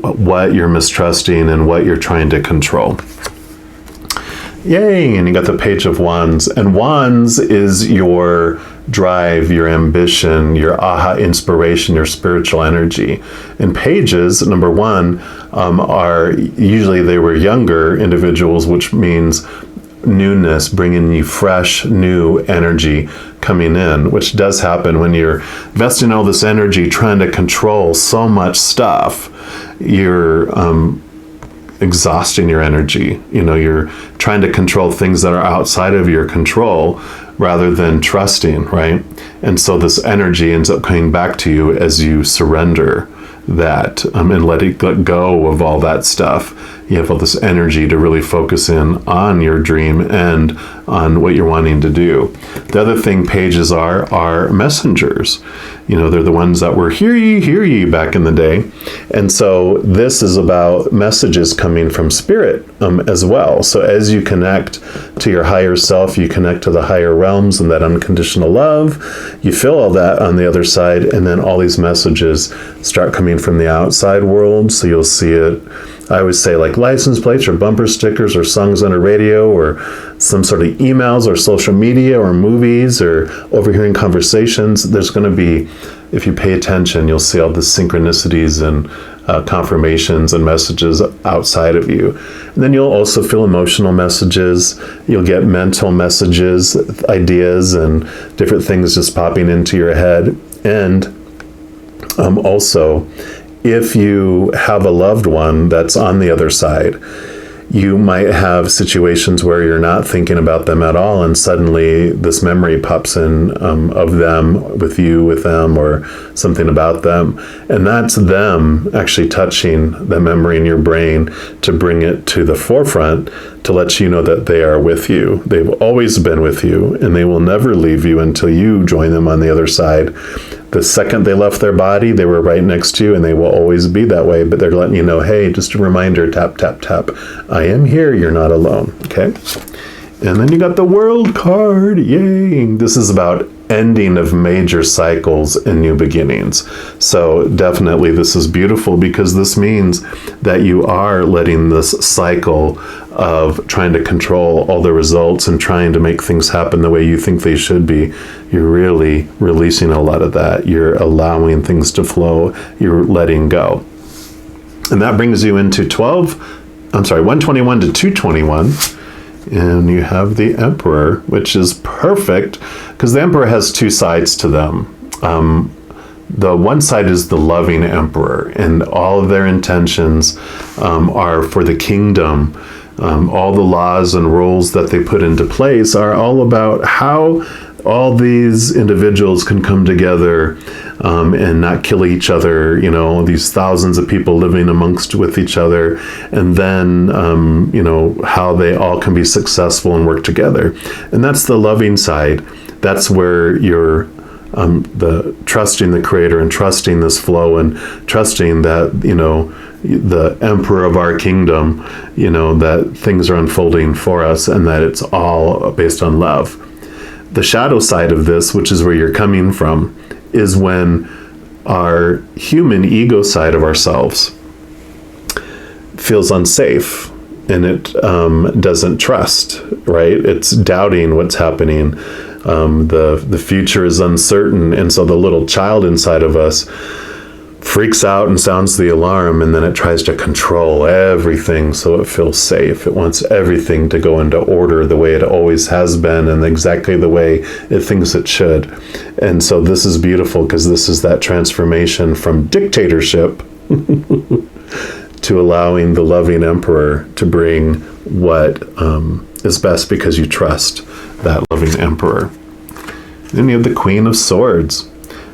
what you're mistrusting, and what you're trying to control. Yay! And you got the Page of Wands. And Wands is your drive, your ambition, your aha inspiration, your spiritual energy. And pages, number one, are usually they were younger individuals, which means newness, bringing you fresh, new energy coming in, which does happen when you're investing all this energy trying to control so much stuff. You're exhausting your energy. You're trying to control things that are outside of your control rather than trusting, right? And so this energy ends up coming back to you as you surrender that and let go of all that stuff. You have all this energy to really focus in on your dream and on what you're wanting to do. The other thing pages are messengers. They're the ones that were hear ye back in the day. And so this is about messages coming from spirit as well. So as you connect to your higher self, you connect to the higher realms and that unconditional love, you feel all that on the other side, and then all these messages start coming from the outside world. So you'll see it, I always say, like license plates or bumper stickers or songs on a radio or some sort of emails or social media or movies or overhearing conversations. There's going to be, if you pay attention, you'll see all the synchronicities and confirmations and messages outside of you. And then you'll also feel emotional messages. You'll get mental messages, ideas, and different things just popping into your head. And also, if you have a loved one that's on the other side, you might have situations where you're not thinking about them at all, and suddenly this memory pops in of them, with them, or something about them. And that's them actually touching the memory in your brain to bring it to the forefront to let you know that they are with you. They've always been with you, and they will never leave you until you join them on the other side. The second they left their body, they were right next to you, and they will always be that way. But they're letting you know, hey, just a reminder, tap, tap, tap. I am here. You're not alone. Okay? And then you got the World card. Yay! This is about ending of major cycles and new beginnings. So definitely this is beautiful, because this means that you are letting this cycle of trying to control all the results and trying to make things happen the way you think they should be. You're really releasing a lot of that. You're allowing things to flow. You're letting go. And that brings you into 121 to 221. And you have the Emperor, which is perfect because the Emperor has two sides to them. The one side is the loving Emperor, and all of their intentions are for the kingdom. All the laws and rules that they put into place are all about how all these individuals can come together and not kill each other, these thousands of people living with each other, and then, how they all can be successful and work together. And that's the loving side. That's where you're the trusting the Creator and trusting this flow and trusting that, the Emperor of our kingdom, that things are unfolding for us and that it's all based on love. The shadow side of this, which is where you're coming from, is when our human ego side of ourselves feels unsafe and it doesn't trust, right? It's doubting what's happening. The future is uncertain. And so the little child inside of us freaks out and sounds the alarm, and then it tries to control everything so it feels safe. It wants everything to go into order the way it always has been and exactly the way it thinks it should. And so this is beautiful because this is that transformation from dictatorship to allowing the loving Emperor to bring what is best because you trust that loving Emperor. Then you have the Queen of Swords.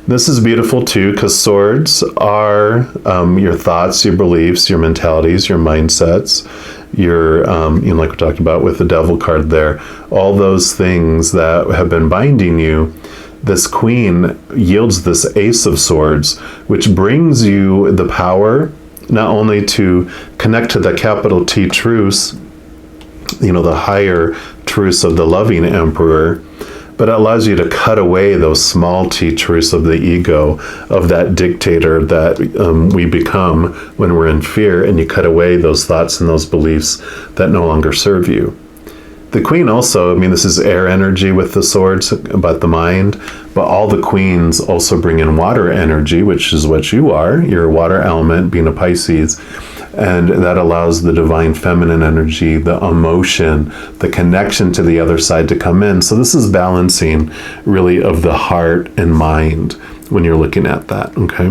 This is beautiful too, because swords are your thoughts, your beliefs, your mentalities, your mindsets, your, like we talked about with the Devil card there, all those things that have been binding you. This Queen yields this Ace of Swords, which brings you the power not only to connect to the capital T truths, the higher truths of the loving Emperor, but it allows you to cut away those small t truths of the ego, of that dictator that we become when we're in fear, and you cut away those thoughts and those beliefs that no longer serve you. The queen also, I mean, this is air energy with the swords about the mind, but all the queens also bring in water energy, which is what you are. You're a water element, being a Pisces. And that allows the divine feminine energy, the emotion, the connection to the other side to come in. So this is balancing really of the heart and mind when you're looking at that, okay?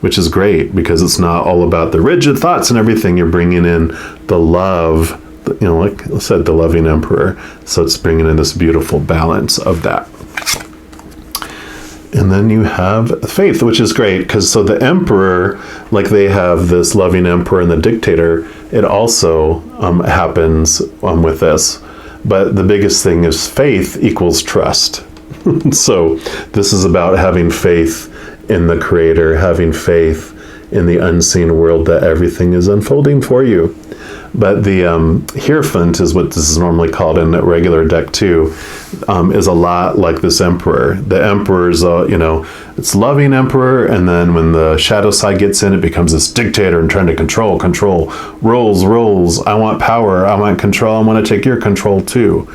Which is great because it's not all about the rigid thoughts and everything. You're bringing in the love, you know, like I said, the loving emperor. So it's bringing in this beautiful balance of that. And then you have faith, which is great because so the emperor, like they have this loving emperor and the dictator, it also happens with this. But the biggest thing is faith equals trust. So this is about having faith in the creator, having faith in the unseen world that everything is unfolding for you. But the Hierophant is what this is normally called in a regular deck too, is a lot like this emperor. The emperor's, you know, it's loving emperor, and then when the shadow side gets in, it becomes this dictator and trying to control, rules. I want power, I want control, I want to take your control too.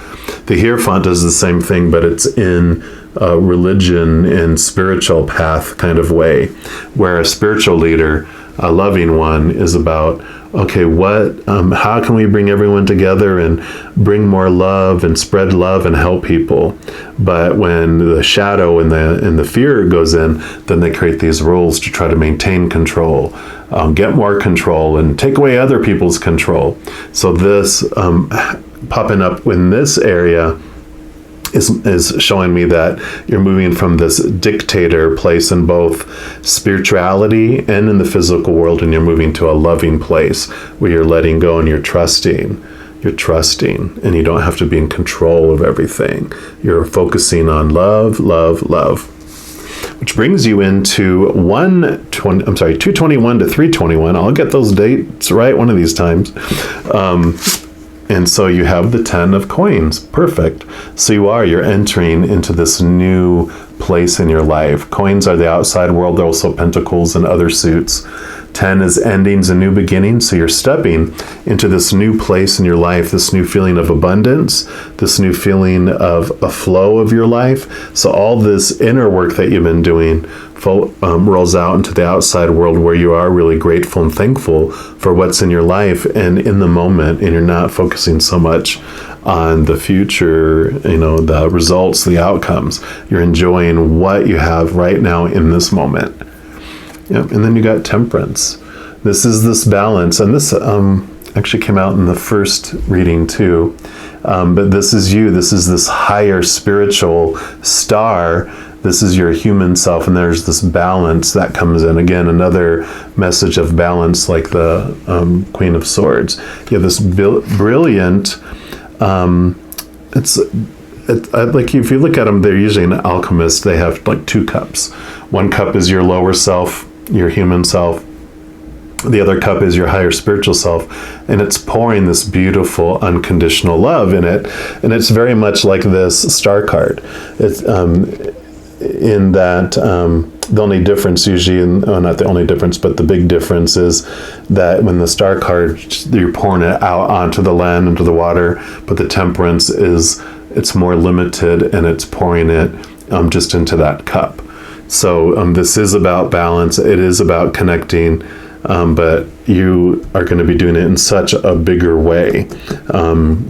The Hierophant does the same thing, but it's in religion and spiritual path kind of way, where a spiritual leader, a loving one, is about, okay, how can we bring everyone together and bring more love and spread love and help people? But when the shadow and the fear goes in, then they create these rules to try to maintain control, get more control, and take away other people's control. So this popping up in this area is showing me that you're moving from this dictator place in both spirituality and in the physical world, and you're moving to a loving place where you're letting go and you're trusting, and you don't have to be in control of everything. You're focusing on love, which brings you into 221 to 321. I'll get those dates right one of these times. And so you have the 10 of coins. Perfect. So you're entering into this new place in your life. Coins are the outside world. They're also pentacles and other suits. 10 is endings and new beginnings. So you're stepping into this new place in your life, this new feeling of abundance, this new feeling of a flow of your life. So all this inner work that you've been doing rolls out into the outside world where you are really grateful and thankful for what's in your life and in the moment, and you're not focusing so much on the future, you know, the results, the outcomes. You're enjoying what you have right now in this moment. Yep. And then you got Temperance. This is this balance, and this actually came out in the first reading too. But this is you. This is this higher spiritual star. This is your human self, and there's this balance that comes in. Again, another message of balance, like the Queen of Swords. You have this brilliant. Like if you look at them, they're usually an alchemist. They have like two cups. One cup is your lower self, your human self. The other cup is your higher spiritual self, and it's pouring this beautiful unconditional love in it. And it's very much like this star card. It's in that the only difference usually, not the only difference, but the big difference is that when the star card, you're pouring it out onto the land, into the water, but the Temperance it's more limited, and it's pouring it just into that cup. So this is about balance. It is about connecting. But you are going to be doing it in such a bigger way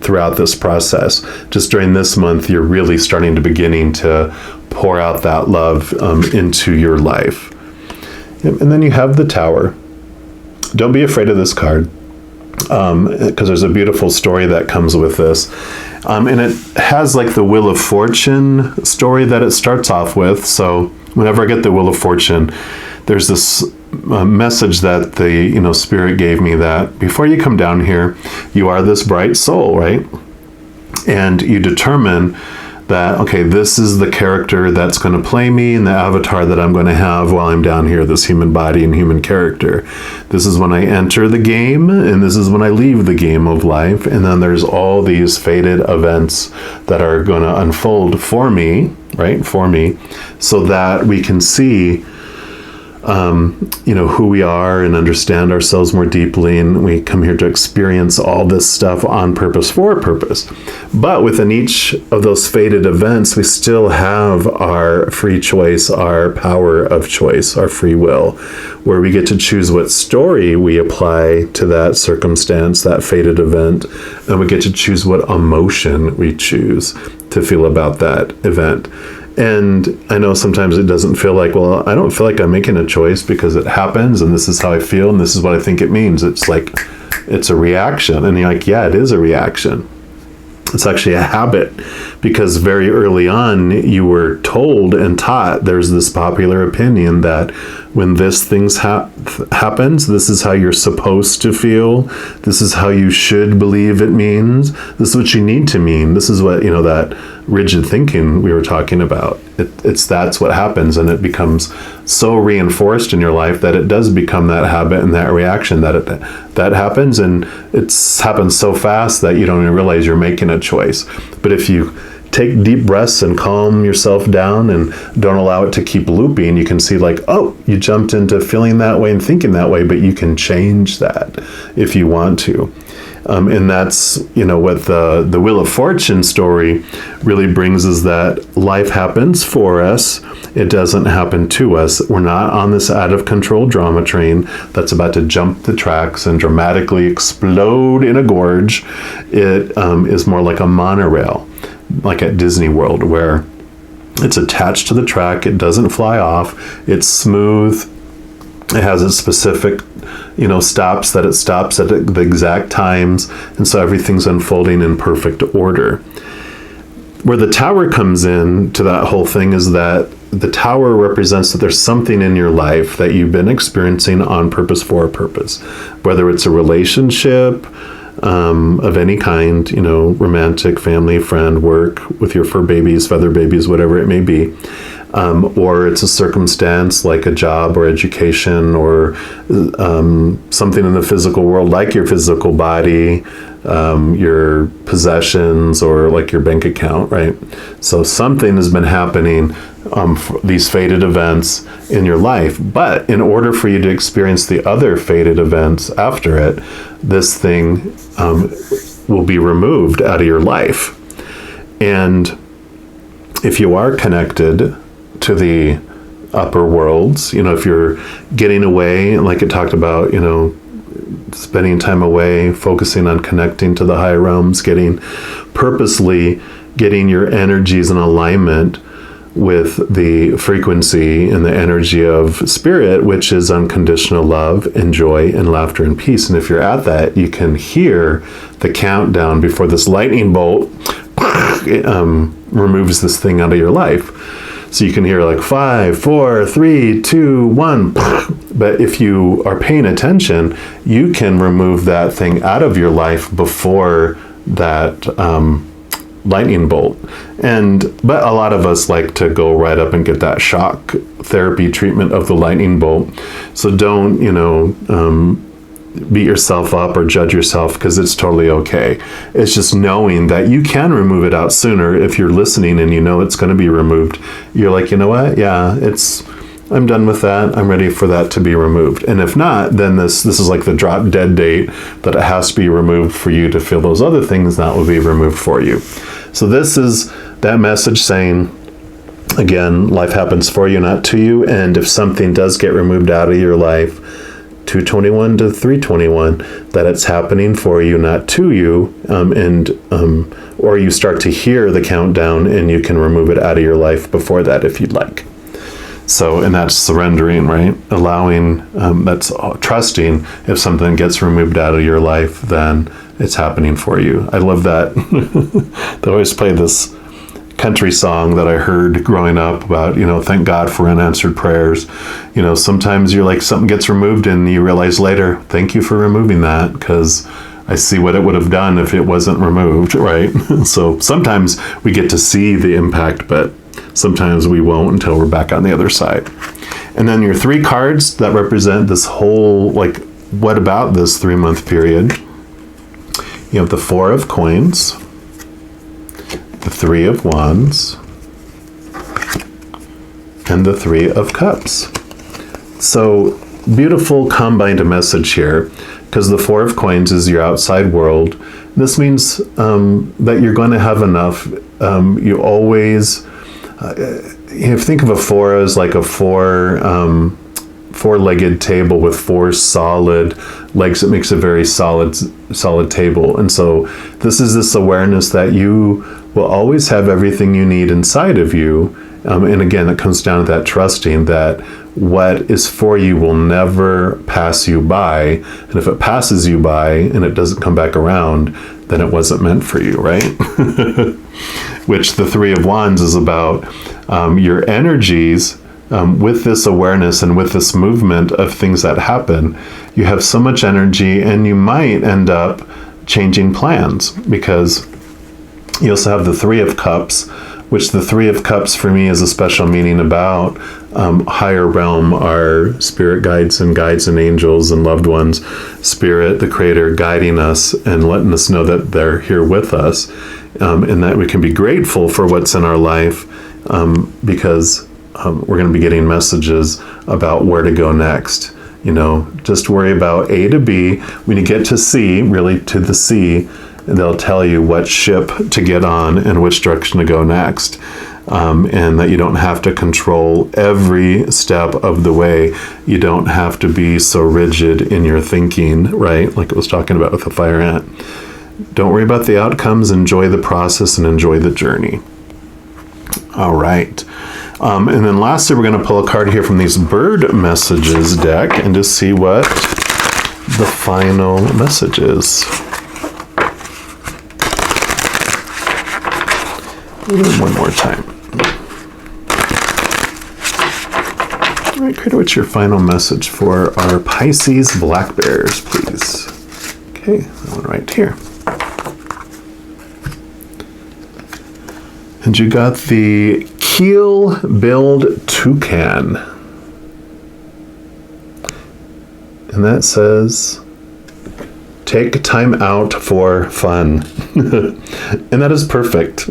throughout this process. Just during this month, you're really starting to beginning to pour out that love into your life. And then you have the Tower. Don't be afraid of this card, because there's a beautiful story that comes with this. And it has like the Wheel of Fortune story that it starts off with. So whenever I get the Wheel of Fortune, there's this message that the Spirit gave me, that before you come down here, you are this bright soul, right? And you determine that, okay, this is the character that's going to play me and the avatar that I'm going to have while I'm down here, this human body and human character. This is when I enter the game, and this is when I leave the game of life. And then there's all these fated events that are going to unfold for me, right? For me, so that we can see who we are and understand ourselves more deeply. And we come here to experience all this stuff on purpose, for a purpose. But within each of those fated events, we still have our free choice, our power of choice, our free will, where we get to choose what story we apply to that circumstance, that fated event, and we get to choose what emotion we choose to feel about that event. And I know sometimes it doesn't feel like, well, I don't feel like I'm making a choice because it happens and this is how I feel and this is what I think it means. It's like, it's a reaction. And you're like, yeah, it is a reaction. It's actually a habit, because very early on you were told and taught, there's this popular opinion that when this thing happens, this is how you're supposed to feel. This is how you should believe it means. This is what you need to mean. This is what, that rigid thinking we were talking about. That's what happens, and it becomes so reinforced in your life that it does become that habit and that reaction that happens, and it happens so fast that you don't even realize you're making a choice. But if you take deep breaths and calm yourself down and don't allow it to keep looping, you can see like, oh, you jumped into feeling that way and thinking that way, but you can change that if you want to. And that's, what the Wheel of Fortune story really brings, is that life happens for us. It doesn't happen to us. We're not on this out of control drama train that's about to jump the tracks and dramatically explode in a gorge. It is more like a monorail, like at Disney World, where it's attached to the track. It doesn't fly off. It's smooth. It has its specific, stops that it stops at the exact times. And so everything's unfolding in perfect order. Where the tower comes in to that whole thing is that the tower represents that there's something in your life that you've been experiencing on purpose, for a purpose. Whether it's a relationship of any kind, romantic, family, friend, work, with your fur babies, feather babies, whatever it may be. Or it's a circumstance like a job or education, or something in the physical world, like your physical body, your possessions, or like your bank account, right? So something has been happening, for these fated events in your life. But in order for you to experience the other fated events after it, this thing will be removed out of your life. And if you are connected to the upper worlds, if you're getting away, like it talked about, spending time away, focusing on connecting to the higher realms, purposely getting your energies in alignment with the frequency and the energy of spirit, which is unconditional love and joy and laughter and peace. And if you're at that, you can hear the countdown before this lightning bolt removes this thing out of your life. So you can hear like 5, 4, 3, 2, 1. But if you are paying attention, you can remove that thing out of your life before that lightning bolt. But a lot of us like to go right up and get that shock therapy treatment of the lightning bolt. So don't, beat yourself up or judge yourself, because it's totally okay. It's just knowing that you can remove it out sooner. If you're listening and it's going to be removed, you're like, you know what? Yeah, I'm done with that. I'm ready for that to be removed. And if not, then this is like the drop dead date that it has to be removed for you to feel those other things that will be removed for you. So this is that message saying, again, life happens for you, not to you. And if something does get removed out of your life, 221 to 321, that it's happening for you, not to you, or you start to hear the countdown and you can remove it out of your life before that if you'd like. So, and that's surrendering, right? Allowing, that's trusting. If something gets removed out of your life, then it's happening for you. I love that. They always play this country song that I heard growing up about, thank God for unanswered prayers. Sometimes you're like, something gets removed and you realize later, thank you for removing that, because I see what it would have done if it wasn't removed, right? So sometimes we get to see the impact, but sometimes we won't until we're back on the other side. And then your 3 cards that represent this whole, like, what about this 3-month period? You have the 4 of Coins, the 3 of Wands, and the 3 of Cups. So beautiful combined message here, because the Four of Coins is your outside world. This means that you're going to have enough. You always, think of a four as like a four-legged table with four solid legs. It makes a very solid table. And so this is this awareness that you will always have everything you need inside of you. And again, it comes down to that trusting that what is for you will never pass you by. And if it passes you by and it doesn't come back around, then it wasn't meant for you, right? Which the Three of Wands is about your energies. With this awareness and with this movement of things that happen, you have so much energy, and you might end up changing plans, because you also have the Three of Cups, which the Three of Cups for me is a special meaning about higher realm, our spirit guides and angels and loved ones, spirit, the creator, guiding us and letting us know that they're here with us, and that we can be grateful for what's in our life, because we're going to be getting messages about where to go next. Just worry about A to B. When you get to C, really to the C, they'll tell you what ship to get on and which direction to go next. And that you don't have to control every step of the way. You don't have to be so rigid in your thinking, right? Like it was talking about with the fire ant. Don't worry about the outcomes. Enjoy the process and enjoy the journey. All right. And then lastly, we're going to pull a card here from these bird messages deck and just see what the final message is. One more time. All right, Creator, what's your final message for our Pisces black bears, please? Okay, that one right here. And you got the keel-billed toucan. And that says, take time out for fun. And that is perfect.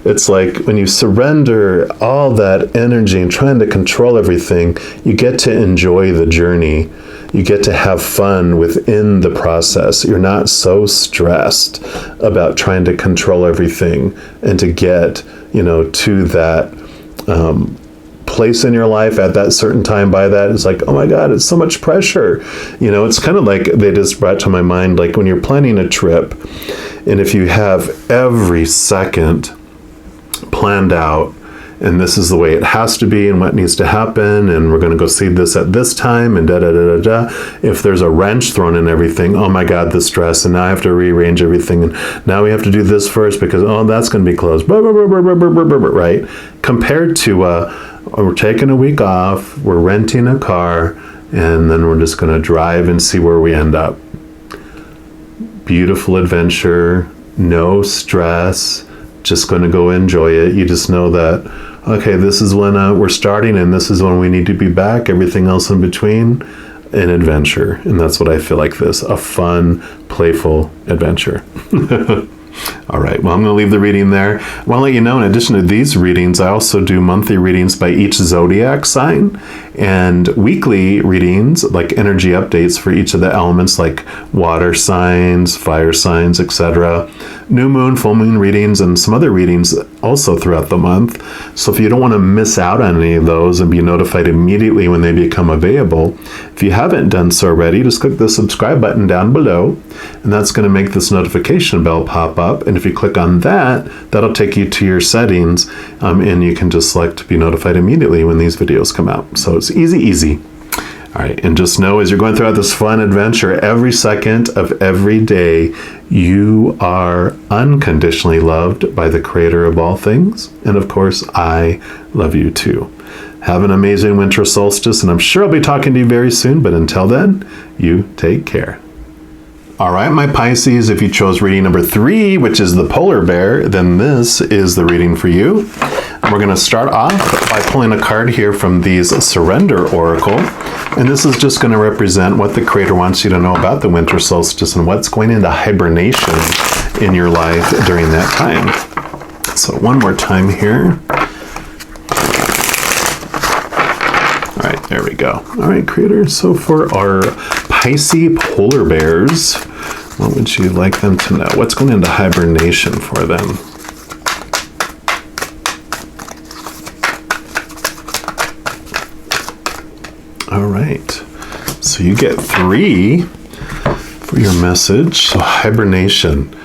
It's like when you surrender all that energy and trying to control everything, you get to enjoy the journey. You get to have fun within the process. You're not so stressed about trying to control everything and to get, to that place in your life at that certain time by that. It's like, oh my God, it's so much pressure. It's kind of like they just brought to my mind, like when you're planning a trip, and if you have every second planned out, and this is the way it has to be and what needs to happen, and we're going to go see this at this time, and da-da-da-da-da. If there's a wrench thrown in everything, oh my God, the stress, and now I have to rearrange everything, and now we have to do this first because, that's going to be closed, right? Compared to, we're taking a week off, we're renting a car, and then we're just going to drive and see where we end up. Beautiful adventure, no stress, just going to go enjoy it. You just know that, okay, this is when we're starting, and this is when we need to be back. Everything else in between, an adventure. And that's what I feel like this, a fun, playful adventure. All right, well, I'm going to leave the reading there. I want to let you know, in addition to these readings, I also do monthly readings by each zodiac sign and weekly readings, like energy updates for each of the elements, like water signs, fire signs, etc. New moon, full moon readings, and some other readings also throughout the month. So if you don't want to miss out on any of those and be notified immediately when they become available, if you haven't done so already, just click the subscribe button down below, and that's going to make this notification bell pop up. And if you click on that, that'll take you to your settings, and you can just select to be notified immediately when these videos come out. So it's easy. All right, and just know as you're going throughout this fun adventure, every second of every day, you are unconditionally loved by the creator of all things. And of course, I love you too. Have an amazing winter solstice, and I'm sure I'll be talking to you very soon. But until then, you take care. All right, my Pisces, if you chose reading number 3, which is the polar bear, then this is the reading for you. And we're going to start off by pulling a card here from these Surrender Oracle. And this is just going to represent what the Creator wants you to know about the winter solstice and what's going into hibernation in your life during that time. So one more time here. right, there we go. All right, creator. So for our Pisces polar bears, what would you like them to know? What's going into hibernation for them? All right. So you get 3 for your message. So hibernation.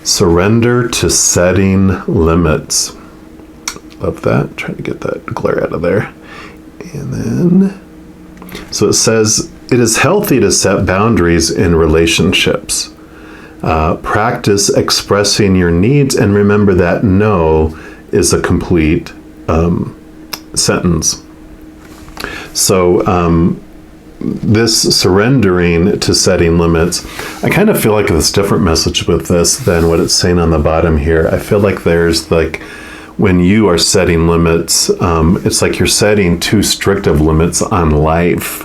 Surrender to setting limits. Love that. Try to get that glare out of there. And then, so it says, it is healthy to set boundaries in relationships. Practice expressing your needs, and remember that no is a complete sentence. So this surrendering to setting limits, I kind of feel like this different message with this than what it's saying on the bottom here. I feel like there's like, when you are setting limits, it's like you're setting too strict of limits on life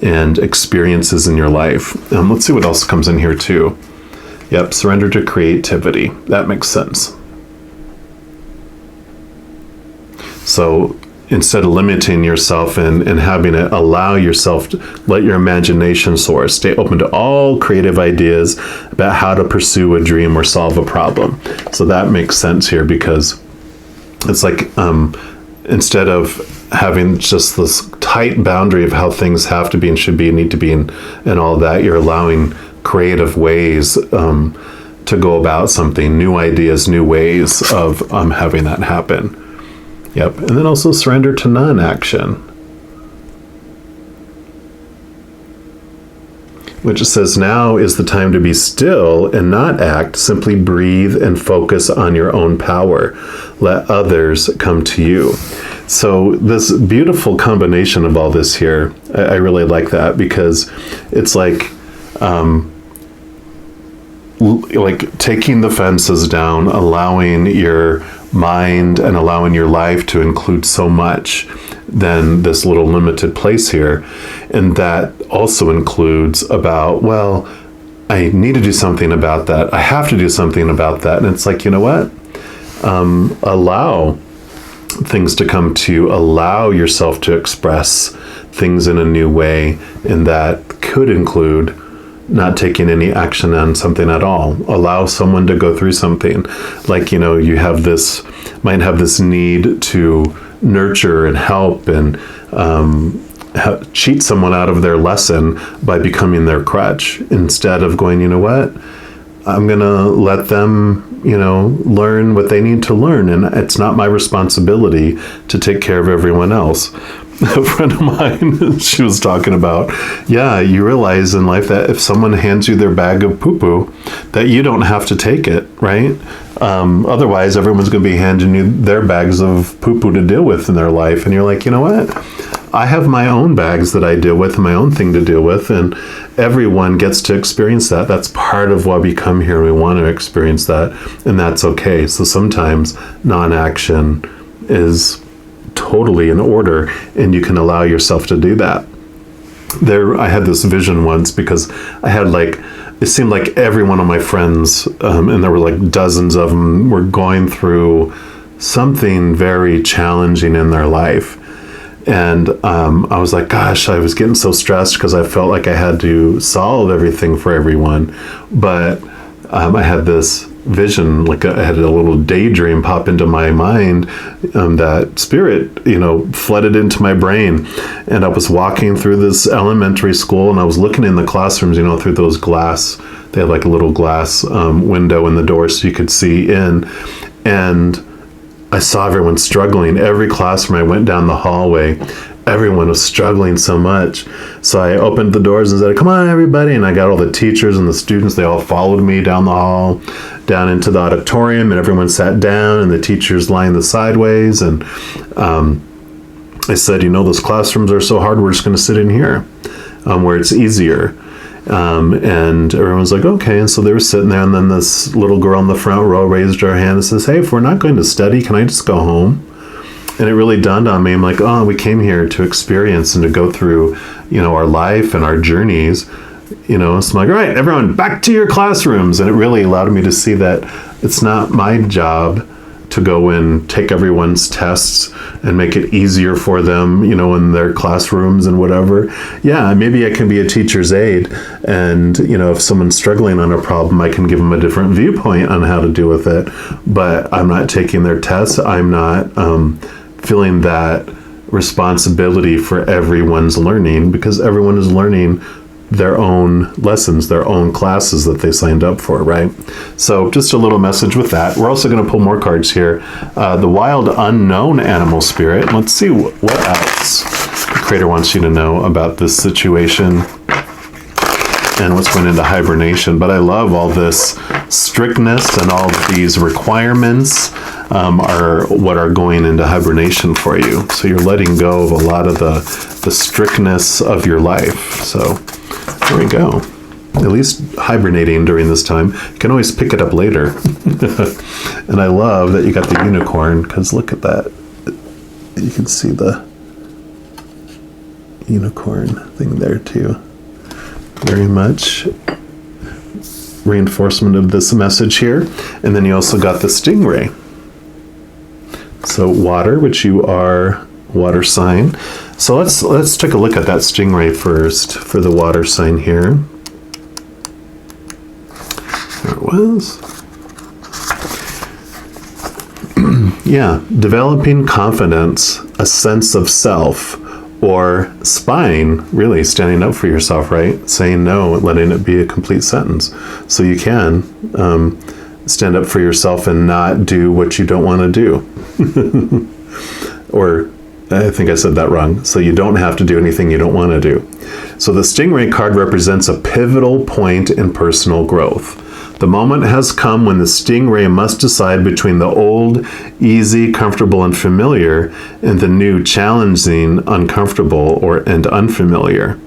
and experiences in your life. Let's see what else comes in here too. Yep, surrender to creativity. That makes sense. So instead of limiting yourself and having it, allow yourself to let your imagination soar. Stay open to all creative ideas about how to pursue a dream or solve a problem. So that makes sense here, because it's like instead of having just this tight boundary of how things have to be and should be and need to be and all that, you're allowing creative ways to go about something, new ideas, new ways of having that happen. Yep. And then also surrender to non-action, which says now is the time to be still and not act. Simply breathe and focus on your own power. Let others come to you. So this beautiful combination of all this here, I really like that, because it's like taking the fences down, allowing your mind and allowing your life to include so much than this little limited place here. And that also includes about, well, I need to do something about that. I have to do something about that. And it's like, you know what? Allow things to come to you. Allow yourself to express things in a new way. And that could include not taking any action on something at all. Allow someone to go through something. Like, you know, you might have this need to nurture and help and cheat someone out of their lesson by becoming their crutch, instead of going, you know what, I'm going to let them, you know, learn what they need to learn. And it's not my responsibility to take care of everyone else. A friend of mine, she was talking about, yeah, you realize in life that if someone hands you their bag of poo-poo, that you don't have to take it, right? Otherwise, everyone's going to be handing you their bags of poo-poo to deal with in their life. And you're like, you know what? I have my own bags that I deal with, my own thing to deal with, and everyone gets to experience that. That's part of why we come here. We want to experience that, and that's okay. So sometimes non-action is totally in order, and you can allow yourself to do that. I had this vision once, because I had it seemed like every one of my friends, and there were like dozens of them, were going through something very challenging in their life. And I was like, gosh, I was getting so stressed because I felt like I had to solve everything for everyone. But I had this vision, like I had a little daydream pop into my mind, that spirit, you know, flooded into my brain. And I was walking through this elementary school, and I was looking in the classrooms, you know, through those glass, they had like a little glass window in the door so you could see in. And I saw everyone struggling. Every classroom I went down the hallway, everyone was struggling so much. So I opened the doors and said, come on, everybody. And I got all the teachers and the students. They all followed me down the hall, down into the auditorium, and everyone sat down, and the teachers lined the sideways. And I said, you know, those classrooms are so hard. We're just going to sit in here where it's easier. And everyone's like, okay. And so they were sitting there, and then this little girl in the front row raised her hand and says, hey, if we're not going to study, can I just go home? And it really dawned on me. I'm like, oh, we came here to experience and to go through, you know, our life and our journeys, you know. So I'm like, all right, everyone back to your classrooms. And it really allowed me to see that it's not my job to to go and take everyone's tests and make it easier for them, in their classrooms and whatever. Yeah, maybe I can be a teacher's aide, and, if someone's struggling on a problem, I can give them a different viewpoint on how to deal with it, but I'm not taking their tests. I'm not feeling that responsibility for everyone's learning, because everyone is learning their own lessons, their own classes that they signed up for, right? So just a little message with that. We're also going to pull more cards here. The wild unknown animal spirit. Let's see what else the creator wants you to know about this situation and what's going into hibernation. But I love all this strictness, and all these requirements are what are going into hibernation for you. So you're letting go of a lot of the strictness of your life. So there we go. At least hibernating during this time. You can always pick it up later. And I love that you got the unicorn, because look at that. You can see the unicorn thing there too. Very much reinforcement of this message here. And then you also got the stingray. So water, which you are water sign. So let's take a look at that stingray first for the water sign here. There it was. Yeah, developing confidence, a sense of self, or spying, really standing up for yourself, right? Saying no, letting it be a complete sentence. So you can stand up for yourself and not do what you don't want to do. Or I think I said that wrong. So you don't have to do anything you don't want to do. So the stingray card represents a pivotal point in personal growth. The moment has come when the stingray must decide between the old, easy, comfortable, and familiar, and the new, challenging, uncomfortable, and unfamiliar.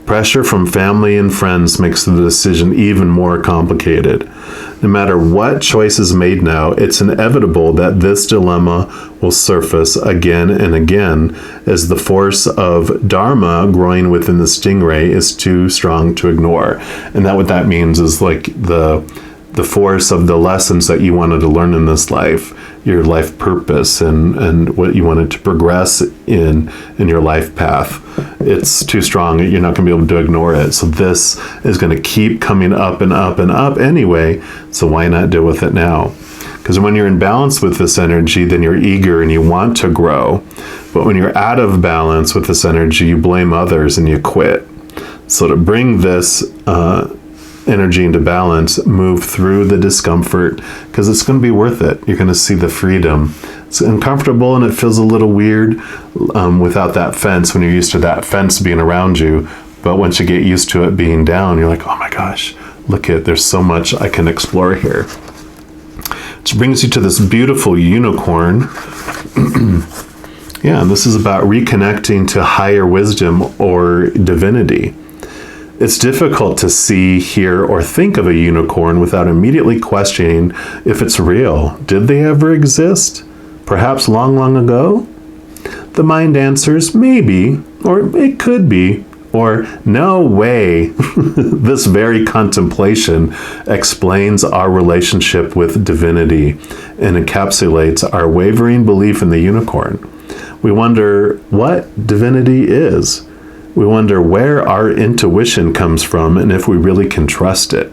Pressure from family and friends makes the decision even more complicated. No matter what choice is made now, it's inevitable that this dilemma will surface again and again, as the force of dharma growing within the stingray is too strong to ignore. And what that means is like the force of the lessons that you wanted to learn in this life, your life purpose, and what you wanted to progress in your life path. It's too strong. You're not going to be able to ignore it. So this is going to keep coming up and up and up anyway. So why not deal with it now? Because when you're in balance with this energy, then you're eager and you want to grow. But when you're out of balance with this energy, you blame others and you quit. So to bring this energy into balance, move through the discomfort, because it's going to be worth it. You're going to see the freedom. It's uncomfortable and it feels a little weird without that fence, when you're used to that fence being around you. But once you get used to it being down, you're like, oh my gosh, there's so much I can explore here. Which brings you to this beautiful unicorn. Yeah, and this is about reconnecting to higher wisdom or divinity. It's difficult to see, hear, or think of a unicorn without immediately questioning if it's real. Did they ever exist? Perhaps long, long ago? The mind answers, maybe, or it could be, or no way. This very contemplation explains our relationship with divinity and encapsulates our wavering belief in the unicorn. We wonder what divinity is. We wonder where our intuition comes from and if we really can trust it.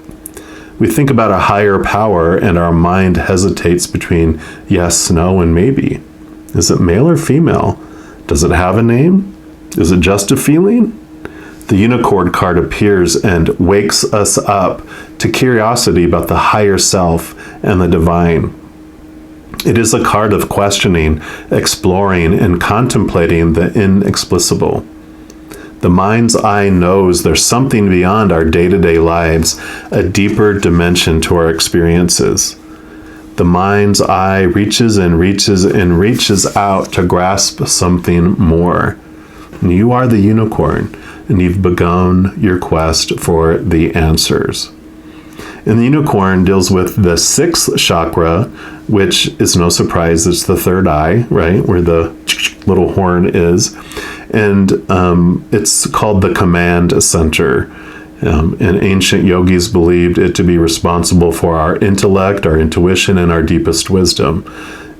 We think about a higher power and our mind hesitates between yes, no, and maybe. Is it male or female? Does it have a name? Is it just a feeling? The unicorn card appears and wakes us up to curiosity about the higher self and the divine. It is a card of questioning, exploring, and contemplating the inexplicable. The mind's eye knows there's something beyond our day-to-day lives, a deeper dimension to our experiences. The mind's eye reaches and reaches and reaches out to grasp something more. And you are the unicorn, and you've begun your quest for the answers. And the unicorn deals with the sixth chakra, which is no surprise, it's the third eye, right, where the little horn is. And it's called the command center. And ancient yogis believed it to be responsible for our intellect, our intuition, and our deepest wisdom.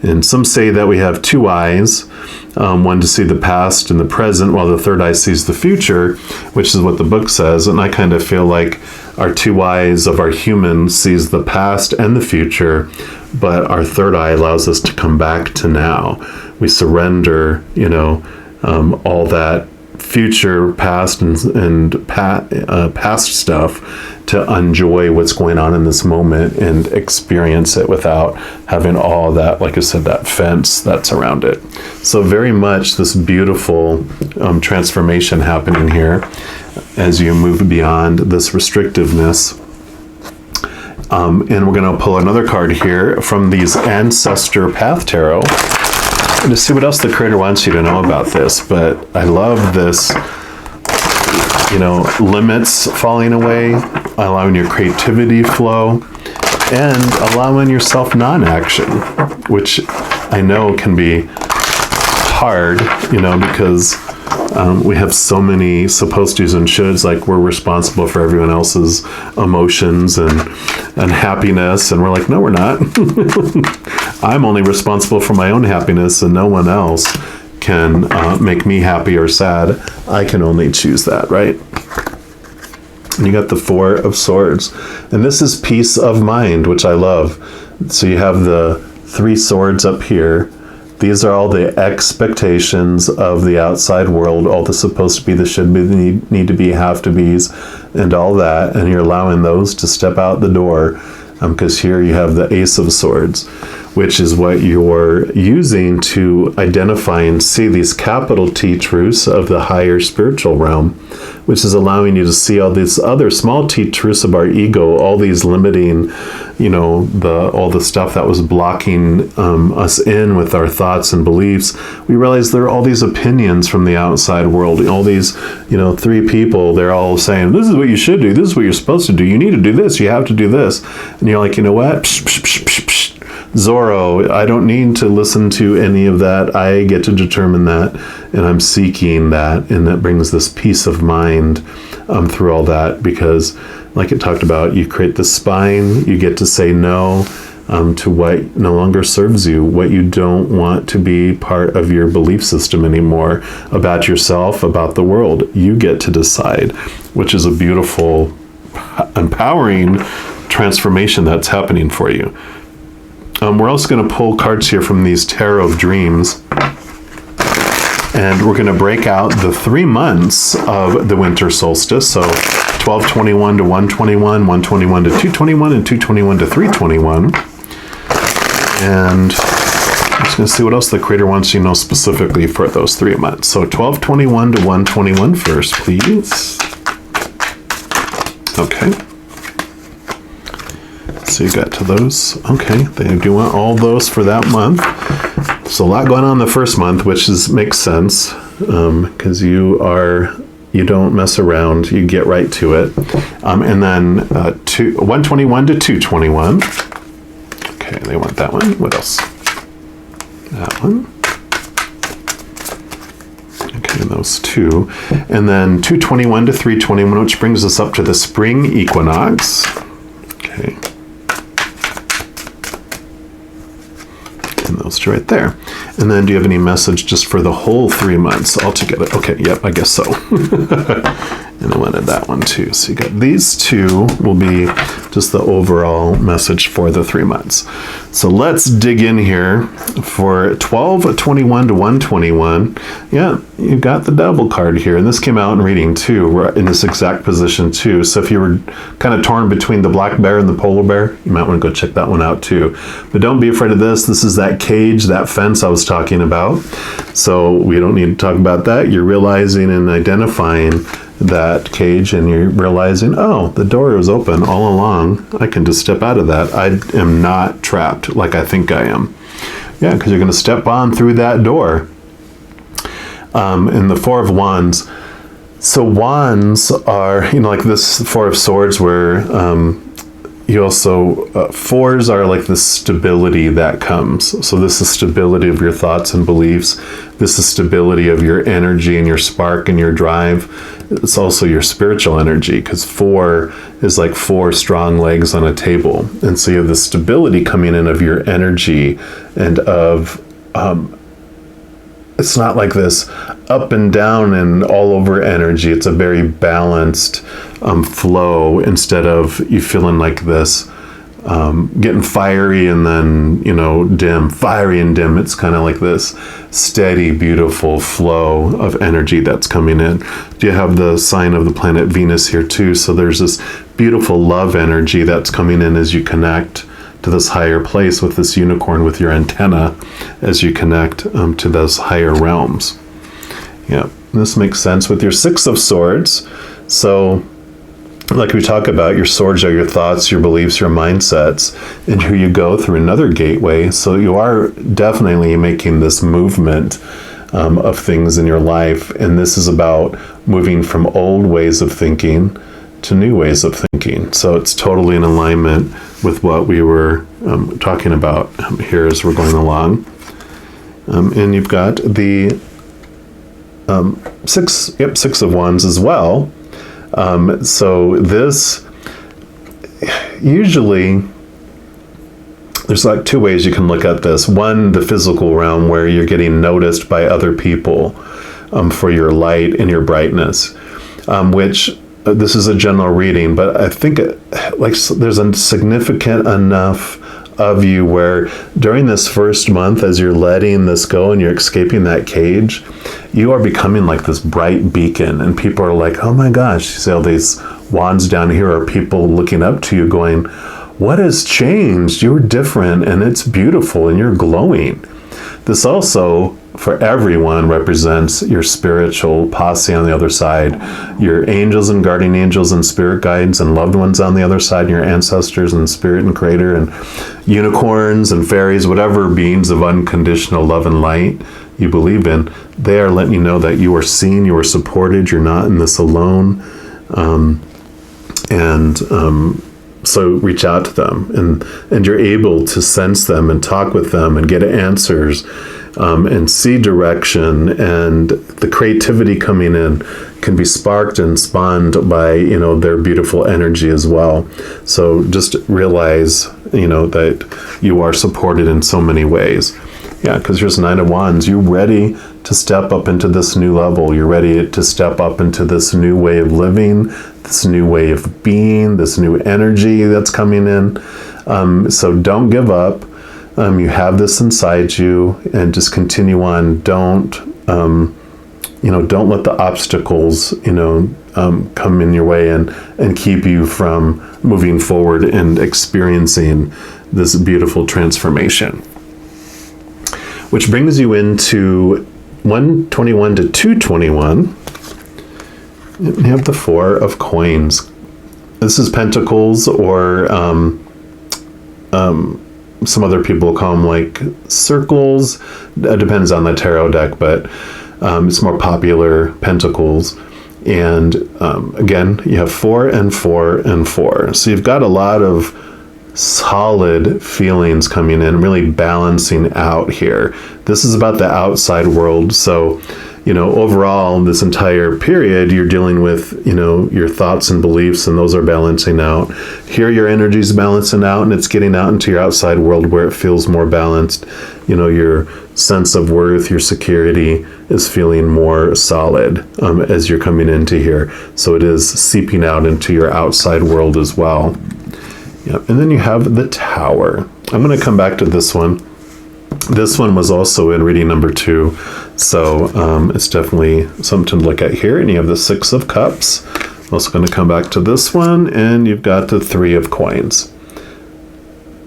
And some say that we have two eyes, one to see the past and the present, while the third eye sees the future, which is what the book says. And I kind of feel like our two eyes of our human sees the past and the future, but our third eye allows us to come back to now. We surrender, all that future, past, and past stuff to enjoy what's going on in this moment and experience it without having all that, like I said, that fence that's around it. So very much this beautiful transformation happening here as you move beyond this restrictiveness. And we're going to pull another card here from these Ancestor Path Tarot and to see what else the Creator wants you to know about this. But I love this, limits falling away, allowing your creativity flow, and allowing yourself non-action, which I know can be hard, because we have so many supposed to's and shoulds, like we're responsible for everyone else's emotions and happiness, and we're like, no, we're not. I'm only responsible for my own happiness, and no one else can make me happy or sad. I can only choose that, right? And you got the Four of Swords, and this is peace of mind, which I love. So you have the three swords up here. These are all the expectations of the outside world, all the supposed to be, the should be, the need to be, have to be's, and all that. And you're allowing those to step out the door, because here you have the Ace of Swords, which is what you're using to identify and see these capital T truths of the higher spiritual realm, which is allowing you to see all these other small T truths of our ego, all these limiting, all the stuff that was blocking us in with our thoughts and beliefs. We realize there are all these opinions from the outside world, all these, three people, they're all saying, this is what you should do, this is what you're supposed to do, you need to do this, you have to do this. And you're like, you know what? Psh, psh, psh, psh, psh. Zorro, I don't need to listen to any of that. I get to determine that, and I'm seeking that, and that brings this peace of mind through all that, because like it talked about, you create the spine, you get to say no to what no longer serves you, what you don't want to be part of your belief system anymore about yourself, about the world. You get to decide, which is a beautiful, empowering transformation that's happening for you. We're also going to pull cards here from these Tarot of Dreams, and we're going to break out the 3 months of the winter solstice. So 12/21 to 1/21, 1/21 to 2/21, and 2/21 to 3/21. And I'm just going to see what else the Creator wants you to know specifically for those 3 months. So 12/21 to 1/21 first, please. Okay. So you got to those. Okay, they do want all those for that month. There's a lot going on the first month, which makes sense, because you don't mess around, you get right to it. And then 1/21 to 2/21. Okay, they want that one. What else? That one. Okay, those two. And then 2/21 to 3/21, which brings us up to the spring equinox. Okay. And those two right there. And then do you have any message just for the whole 3 months altogether? Okay, yep, I guess so. And I wanted that one too. So you got these two will be just the overall message for the 3 months. So let's dig in here for 12/21 to 1/21. Yeah, you got the Devil card here. And this came out in reading too. We're in this exact position too. So if you were kind of torn between the black bear and the polar bear, you might want to go check that one out too. But don't be afraid of this. This is that cage, that fence I was talking about. So we don't need to talk about that. You're realizing and identifying that cage, and you're realizing, oh, the door was open all along. I can just step out of that. I am not trapped like I think I am. Yeah, because you're going to step on through that door. And the Four of Wands. So wands are, like this Four of Swords where, you also, fours are like the stability that comes. So this is stability of your thoughts and beliefs. This is stability of your energy and your spark and your drive. It's also your spiritual energy, because 4 is like 4 strong legs on a table. And so you have the stability coming in of your energy and of, it's not like this up and down and all over energy. It's a very balanced flow, instead of you feeling like this, getting fiery and then, dim, fiery and dim. It's kind of like this steady, beautiful flow of energy that's coming in. You have the sign of the planet Venus here too. So there's this beautiful love energy that's coming in as you connect to this higher place with this unicorn with your antenna, as you connect to those higher realms. Yeah, this makes sense with your 6 of Swords. So like we talk about, your swords are your thoughts, your beliefs, your mindsets, and here you go through another gateway. So you are definitely making this movement of things in your life, and this is about moving from old ways of thinking to new ways of thinking. So it's totally in alignment with what we were talking about here as we're going along. And you've got the 6 of Wands as well. So this, usually, there's like 2 ways you can look at this. One, the physical realm, where you're getting noticed by other people for your light and your brightness, which this is a general reading, but I think there's a significant enough of you where during this first month, as you're letting this go and you're escaping that cage, you are becoming like this bright beacon, and people are like, oh my gosh, you see all these wands down here, are people looking up to you going, what has changed? You're different, and it's beautiful, and you're glowing. This also, for everyone, represents your spiritual posse on the other side, your angels and guardian angels and spirit guides and loved ones on the other side, and your ancestors and spirit and creator and unicorns and fairies, whatever beings of unconditional love and light you believe in. They are letting you know that you are seen, you are supported, you're not in this alone. So reach out to them, and you're able to sense them and talk with them and get answers, and see direction, and the creativity coming in can be sparked and spawned by their beautiful energy as well. So just realize that you are supported in so many ways. Yeah, because here's 9 of Wands. You're ready to step up into this new level. You're ready to step up into this new way of living, this new way of being, this new energy that's coming in. So don't give up. You have this inside you, and just continue on. Don't let the obstacles, come in your way and keep you from moving forward and experiencing this beautiful transformation. Which brings you into 121 to 221. You have the 4 of Coins. This is Pentacles, or some other people call them like circles. It depends on the tarot deck, but it's more popular Pentacles. And again, you have 4 and 4 and 4. So you've got a lot of solid feelings coming in, really balancing out here. This is about the outside world. So, overall, this entire period, you're dealing with, your thoughts and beliefs, and those are balancing out. Here, your energy is balancing out, and it's getting out into your outside world where it feels more balanced. Your sense of worth, your security is feeling more solid as you're coming into here. So it is seeping out into your outside world as well. Yep. And then you have the Tower. I'm going to come back to this one. This one was also in reading number 2. So it's definitely something to look at here. And you have the 6 of Cups. I'm also going to come back to this one. And you've got the 3 of Coins.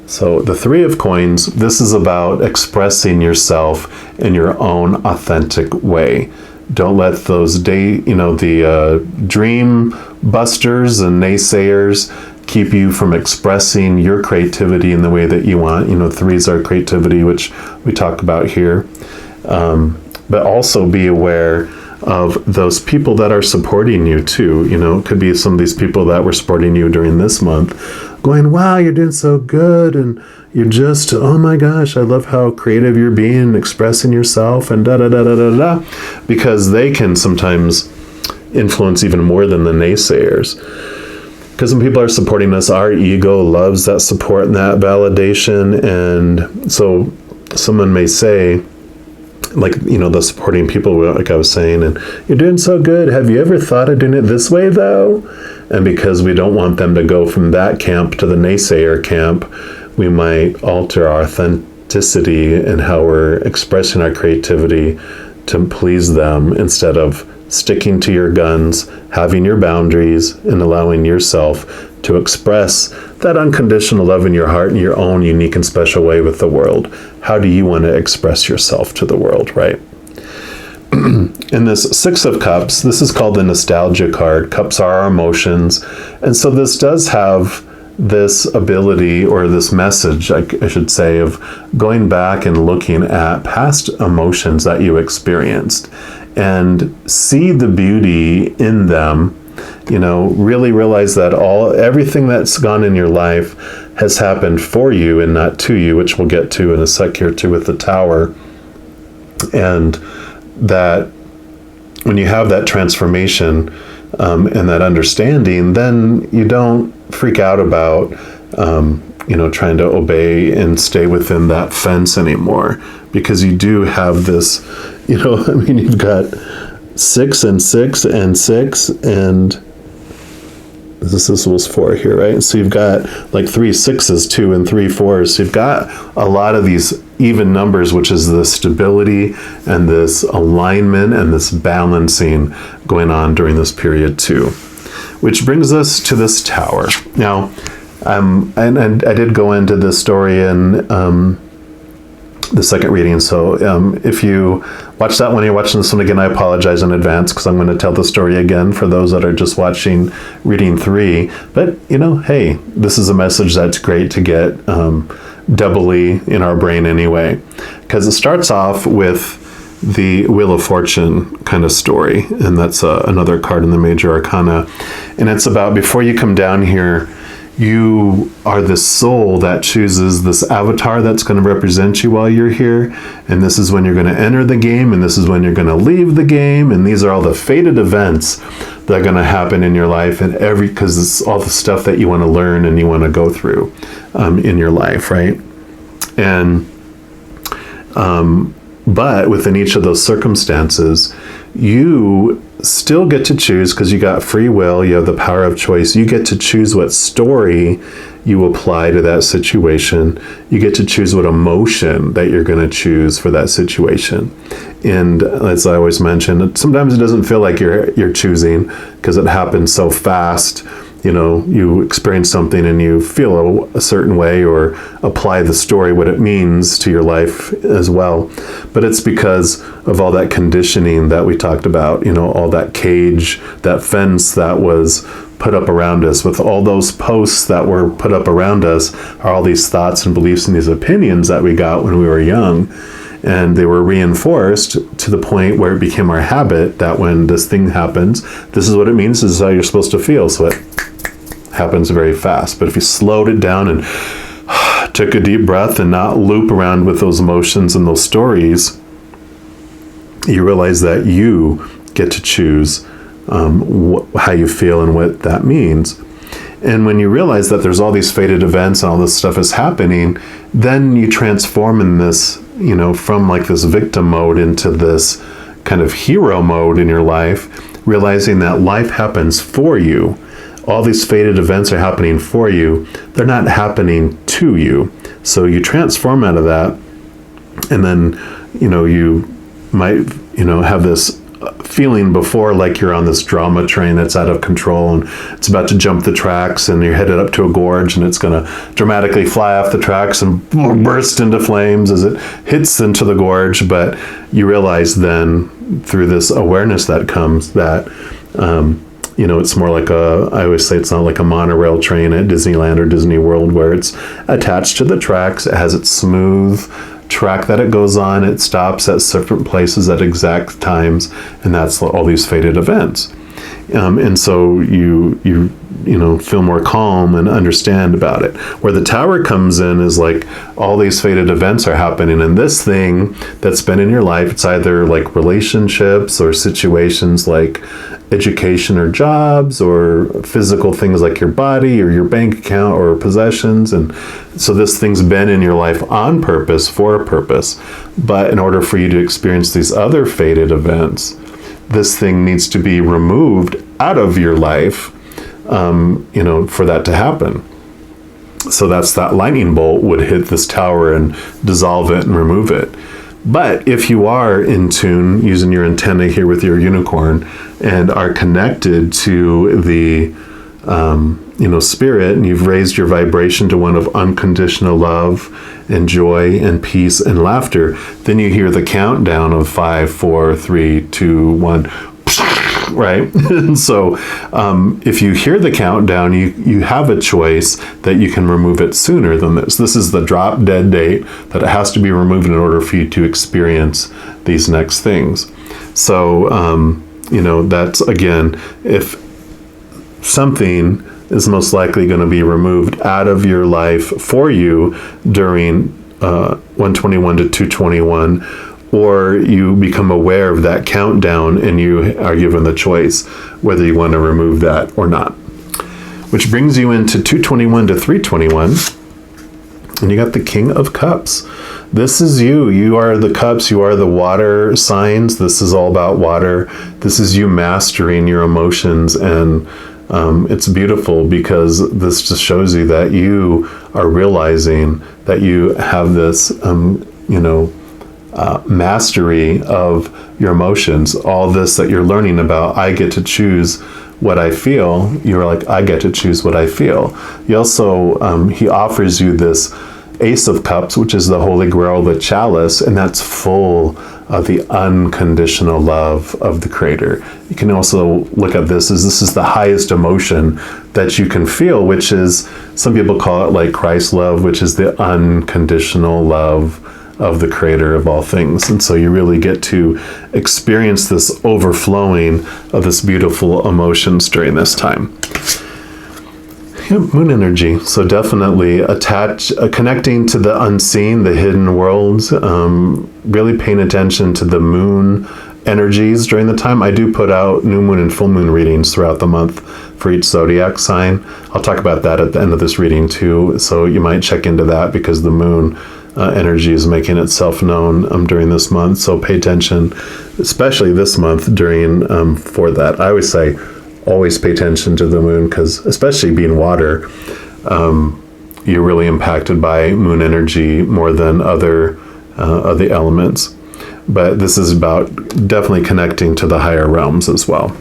So the 3 of Coins, this is about expressing yourself in your own authentic way. Don't let those the dream busters and naysayers keep you from expressing your creativity in the way that you want. 3s are creativity, which we talk about here. But also be aware of those people that are supporting you too. You know, it could be some of these people that were supporting you during this month, going, wow, you're doing so good, and you're just, oh my gosh, I love how creative you're being, expressing yourself, and da da da da da da, because they can sometimes influence even more than the naysayers. Because when people are supporting us, our ego loves that support and that validation. And so someone may say, like, you know, the supporting people, like I was saying, and you're doing so good. Have you ever thought of doing it this way, though? And because we don't want them to go from that camp to the naysayer camp, we might alter our authenticity and how we're expressing our creativity to please them, instead of sticking to your guns, having your boundaries, and allowing yourself to express that unconditional love in your heart in your own unique and special way with the world. How do you want to express yourself to the world, right? In this Six of Cups, this is called the nostalgia card. Cups are our emotions. And so this does have this ability, or this message, I should say, of going back and looking at past emotions that you experienced and see the beauty in them. You know, really realize that everything that's gone in your life has happened for you and not to you, which we'll get to in a sec here too with the Tower. And that when you have that transformation and that understanding, then you don't freak out about you know, trying to obey and stay within that fence anymore, because you do have this, you know, I mean, you've got 6 and 6 and 6, and this was 4 here, right? So you've got like 3 6s, 2 and 3 4s. So you've got a lot of these even numbers, which is the stability and this alignment and this balancing going on during this period too. Which brings us to this Tower. Now, and I did go into this story in the second reading. So if you watch that one, you're watching this one again, I apologize in advance, because I'm going to tell the story again for those that are just watching reading 3. But, you know, hey, this is a message that's great to get doubly in our brain anyway, because it starts off with the Wheel of Fortune kind of story. And that's another card in the Major Arcana. And it's about, before you come down here, you are the soul that chooses this avatar that's going to represent you while you're here. And this is when you're going to enter the game, and this is when you're going to leave the game. And these are all the fated events that are going to happen in your life, and because it's all the stuff that you want to learn and you want to go through in your life, right? And but within each of those circumstances, you still get to choose, because you got free will, you have the power of choice. You get to choose what story you apply to that situation. You get to choose what emotion that you're going to choose for that situation. And as I always mention, sometimes it doesn't feel like you're choosing, because it happens so fast. You know, you experience something and you feel a certain way, or apply the story, what it means to your life as well. But it's because of all that conditioning that we talked about, you know, all that cage, that fence that was put up around us, with all those posts that were put up around us, are all these thoughts and beliefs and these opinions that we got when we were young. And they were reinforced to the point where it became our habit that when this thing happens, this is what it means, this is how you're supposed to feel. So it happens very fast. But if you slowed it down and took a deep breath and not loop around with those emotions and those stories, you realize that you get to choose how you feel and what that means. And when you realize that there's all these fated events and all this stuff is happening, then you transform in this, you know, from like this victim mode into this kind of hero mode in your life, realizing that life happens for you. All these fated events are happening for you. They're not happening to you. So you transform out of that, and then, you know, you might, you know, have this feeling before like you're on this drama train that's out of control and it's about to jump the tracks, and you're headed up to a gorge, and it's going to dramatically fly off the tracks and burst into flames as it hits into the gorge. But you realize then, through this awareness that comes, that you know, it's more like I always say, it's not like a monorail train at Disneyland or Disney World where it's attached to the tracks. It has its smooth track that it goes on. It stops at different places at exact times, and that's all these fated events. And so you feel more calm and understand about it. Where the Tower comes in is like all these fated events are happening, and this thing that's been in your life, it's either like relationships or situations like education or jobs or physical things like your body or your bank account or possessions. And so this thing's been in your life on purpose, for a purpose. But in order for you to experience these other fated events, this thing needs to be removed out of your life, for that to happen. So that's that lightning bolt would hit this tower and dissolve it and remove it. But if you are in tune, using your antenna here with your unicorn, and are connected to the, spirit, and you've raised your vibration to one of unconditional love and joy and peace and laughter, then you hear the countdown of 5, 4, 3, 2, 1, right? And so if you hear the countdown, you have a choice that you can remove it sooner than this. This is the drop dead date that it has to be removed in order for you to experience these next things. So, that's, again, if something is most likely going to be removed out of your life for you during 121 to 221, or you become aware of that countdown and you are given the choice whether you want to remove that or not. Which brings you into 221 to 321, and you got the King of Cups. This is you. You are the cups. You are the water signs. This is all about water. This is you mastering your emotions, and it's beautiful because this just shows you that you are realizing that you have this, mastery of your emotions. All this that you're learning about, I get to choose what I feel. You're like, I get to choose what I feel. He also, he offers you this Ace of Cups, which is the Holy Grail, the chalice, and that's full of the unconditional love of the Creator. You can also look at this as this is the highest emotion that you can feel, which is, some people call it like Christ love, which is the unconditional love of the Creator of all things. And so you really get to experience this overflowing of this beautiful emotions during this time. Moon energy. So definitely connecting to the unseen, the hidden worlds, really paying attention to the moon energies during the time. I do put out new moon and full moon readings throughout the month for each zodiac sign. I'll talk about that at the end of this reading too. So you might check into that because the moon energy is making itself known during this month. So pay attention, especially this month during for that. I always say, always pay attention to the moon, because especially being water, you're really impacted by moon energy more than other elements. But this is about definitely connecting to the higher realms as well.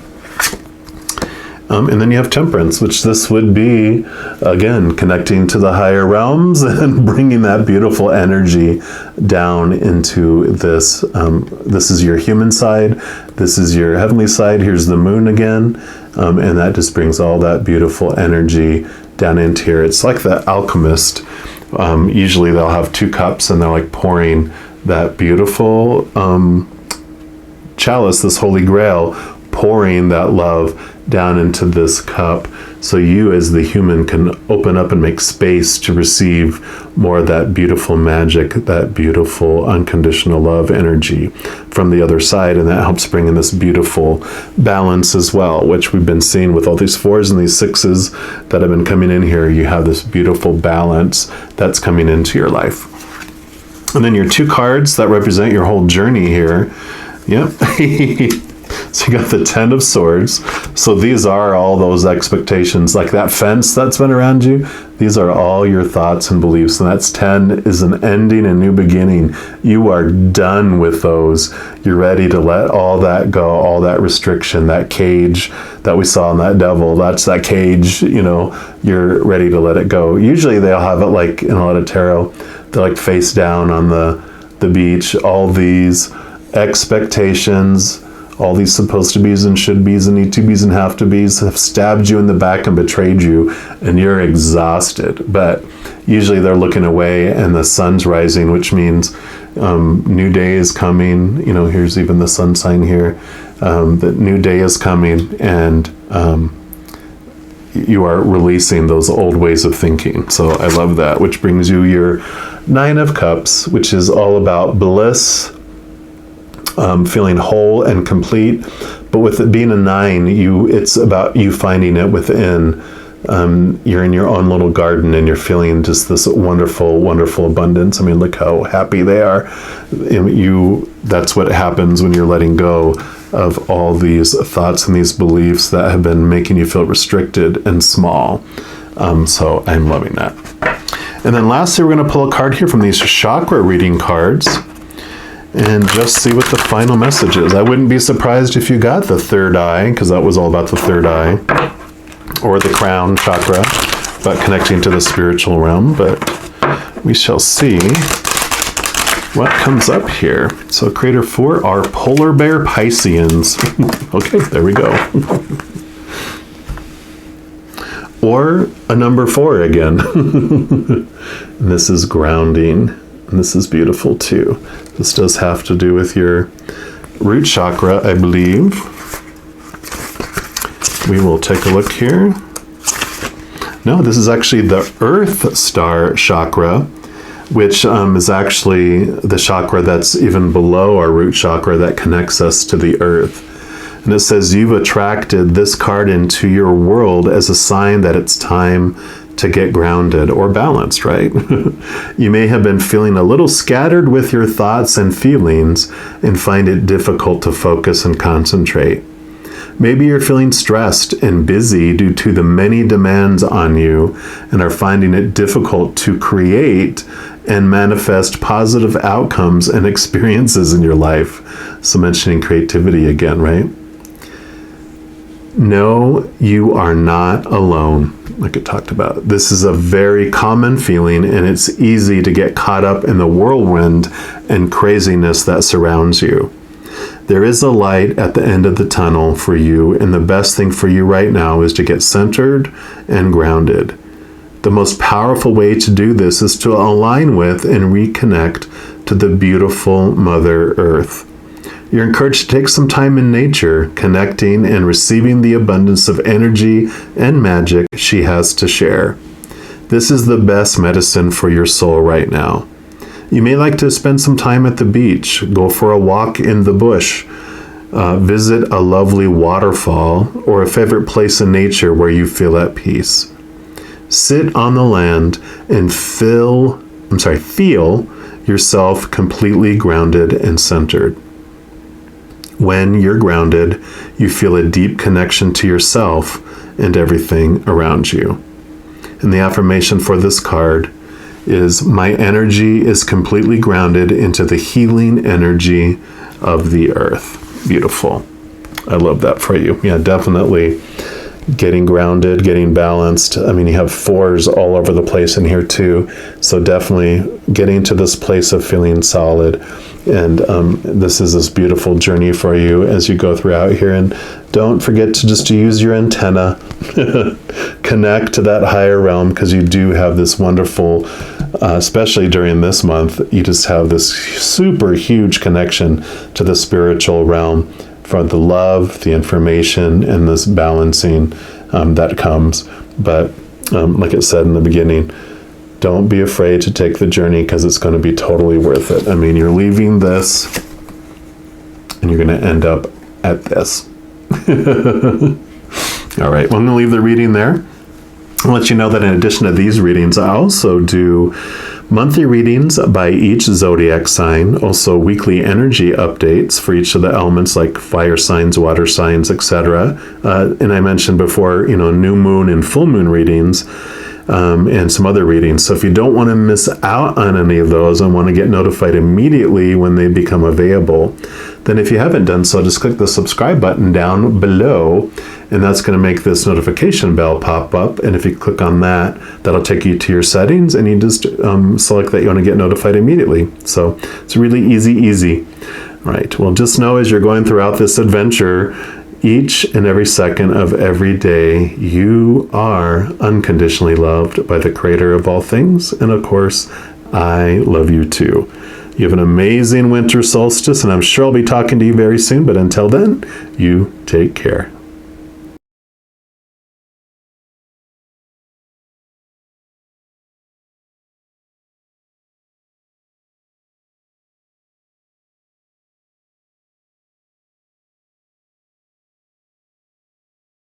And then you have Temperance, which this would be, again, connecting to the higher realms and bringing that beautiful energy down into this. This is your human side. This is your heavenly side. Here's the moon again. And that just brings all that beautiful energy down into here. It's like the alchemist. Usually they'll have 2 cups and they're like pouring that beautiful chalice, this Holy Grail, pouring that love down into this cup, so you as the human can open up and make space to receive more of that beautiful magic, that beautiful unconditional love energy from the other side. And that helps bring in this beautiful balance as well, which we've been seeing with all these 4s and these 6s that have been coming in here. You have this beautiful balance that's coming into your life. And then your 2 cards that represent your whole journey here. Yep. So you got the 10 of Swords. So these are all those expectations, like that fence that's been around you. These are all your thoughts and beliefs. And that's 10 is an ending, a new beginning. You are done with those. You're ready to let all that go, all that restriction, that cage that we saw in that devil. That's that cage, you're ready to let it go. Usually they'll have it like in a lot of tarot, they're like face down on the beach. All these expectations, all these supposed to be's and should be's and need to be's and have to be's have stabbed you in the back and betrayed you, and you're exhausted. But usually they're looking away and the sun's rising, which means New day is coming. You know, here's even the sun sign here. That new day is coming, and you are releasing those old ways of thinking. So I love that, which brings you your 9 of Cups, which is all about bliss, feeling whole and complete. But with it being a 9, it's about you finding it within. You're in your own little garden and you're feeling just this wonderful, wonderful abundance. I mean, look how happy they are. That's what happens when you're letting go of all these thoughts and these beliefs that have been making you feel restricted and small. So I'm loving that. And then lastly, we're going to pull a card here from these chakra reading cards and just see what the final message is. I wouldn't be surprised if you got the third eye, because that was all about the third eye, or the crown chakra, but connecting to the spiritual realm. But we shall see what comes up here. So creator 4 are polar bear Pisceans. Okay, there we go. Or a number 4 again. And this is grounding. And this is beautiful too. This does have to do with your root chakra, I believe. We will take a look here. No, this is actually the Earth Star chakra, which is actually the chakra that's even below our root chakra that connects us to the earth. And it says, you've attracted this card into your world as a sign that it's time to get grounded or balanced, right? You may have been feeling a little scattered with your thoughts and feelings and find it difficult to focus and concentrate. Maybe you're feeling stressed and busy due to the many demands on you and are finding it difficult to create and manifest positive outcomes and experiences in your life. So mentioning creativity again, right? No, you are not alone, like it talked about. This is a very common feeling, and it's easy to get caught up in the whirlwind and craziness that surrounds you. There is a light at the end of the tunnel for you, and the best thing for you right now is to get centered and grounded. The most powerful way to do this is to align with and reconnect to the beautiful Mother Earth. You're encouraged to take some time in nature, connecting and receiving the abundance of energy and magic she has to share. This is the best medicine for your soul right now. You may like to spend some time at the beach, go for a walk in the bush, visit a lovely waterfall, or a favorite place in nature where you feel at peace. Sit on the land and feel yourself completely grounded and centered. When you're grounded, you feel a deep connection to yourself and everything around you. And the affirmation for this card is, my energy is completely grounded into the healing energy of the earth. Beautiful. I love that for you. Yeah, definitely getting grounded, getting balanced. I mean, you have 4s all over the place in here too. So definitely getting to this place of feeling solid. And this is this beautiful journey for you as you go throughout here. And don't forget to use your antenna, connect to that higher realm, because you do have this wonderful, especially during this month, you just have this super huge connection to the spiritual realm for the love, the information, and this balancing that comes. But like it said in the beginning, don't be afraid to take the journey, because it's going to be totally worth it. I mean, you're leaving this and you're going to end up at this. All right, well, I'm going to leave the reading there. I'll let you know that in addition to these readings, I also do monthly readings by each zodiac sign, also weekly energy updates for each of the elements like fire signs, water signs, etc. And I mentioned before, new moon and full moon readings, and some other readings. So if you don't want to miss out on any of those and want to get notified immediately when they become available, then if you haven't done so, just click the subscribe button down below, and that's going to make this notification bell pop up. And if you click on that, that'll take you to your settings, and you just select that you want to get notified immediately. So it's really easy. All right, well, just know as you're going throughout this adventure, each and every second of every day, you are unconditionally loved by the Creator of all things. And of course, I love you too. You have an amazing winter solstice, and I'm sure I'll be talking to you very soon. But until then, you take care.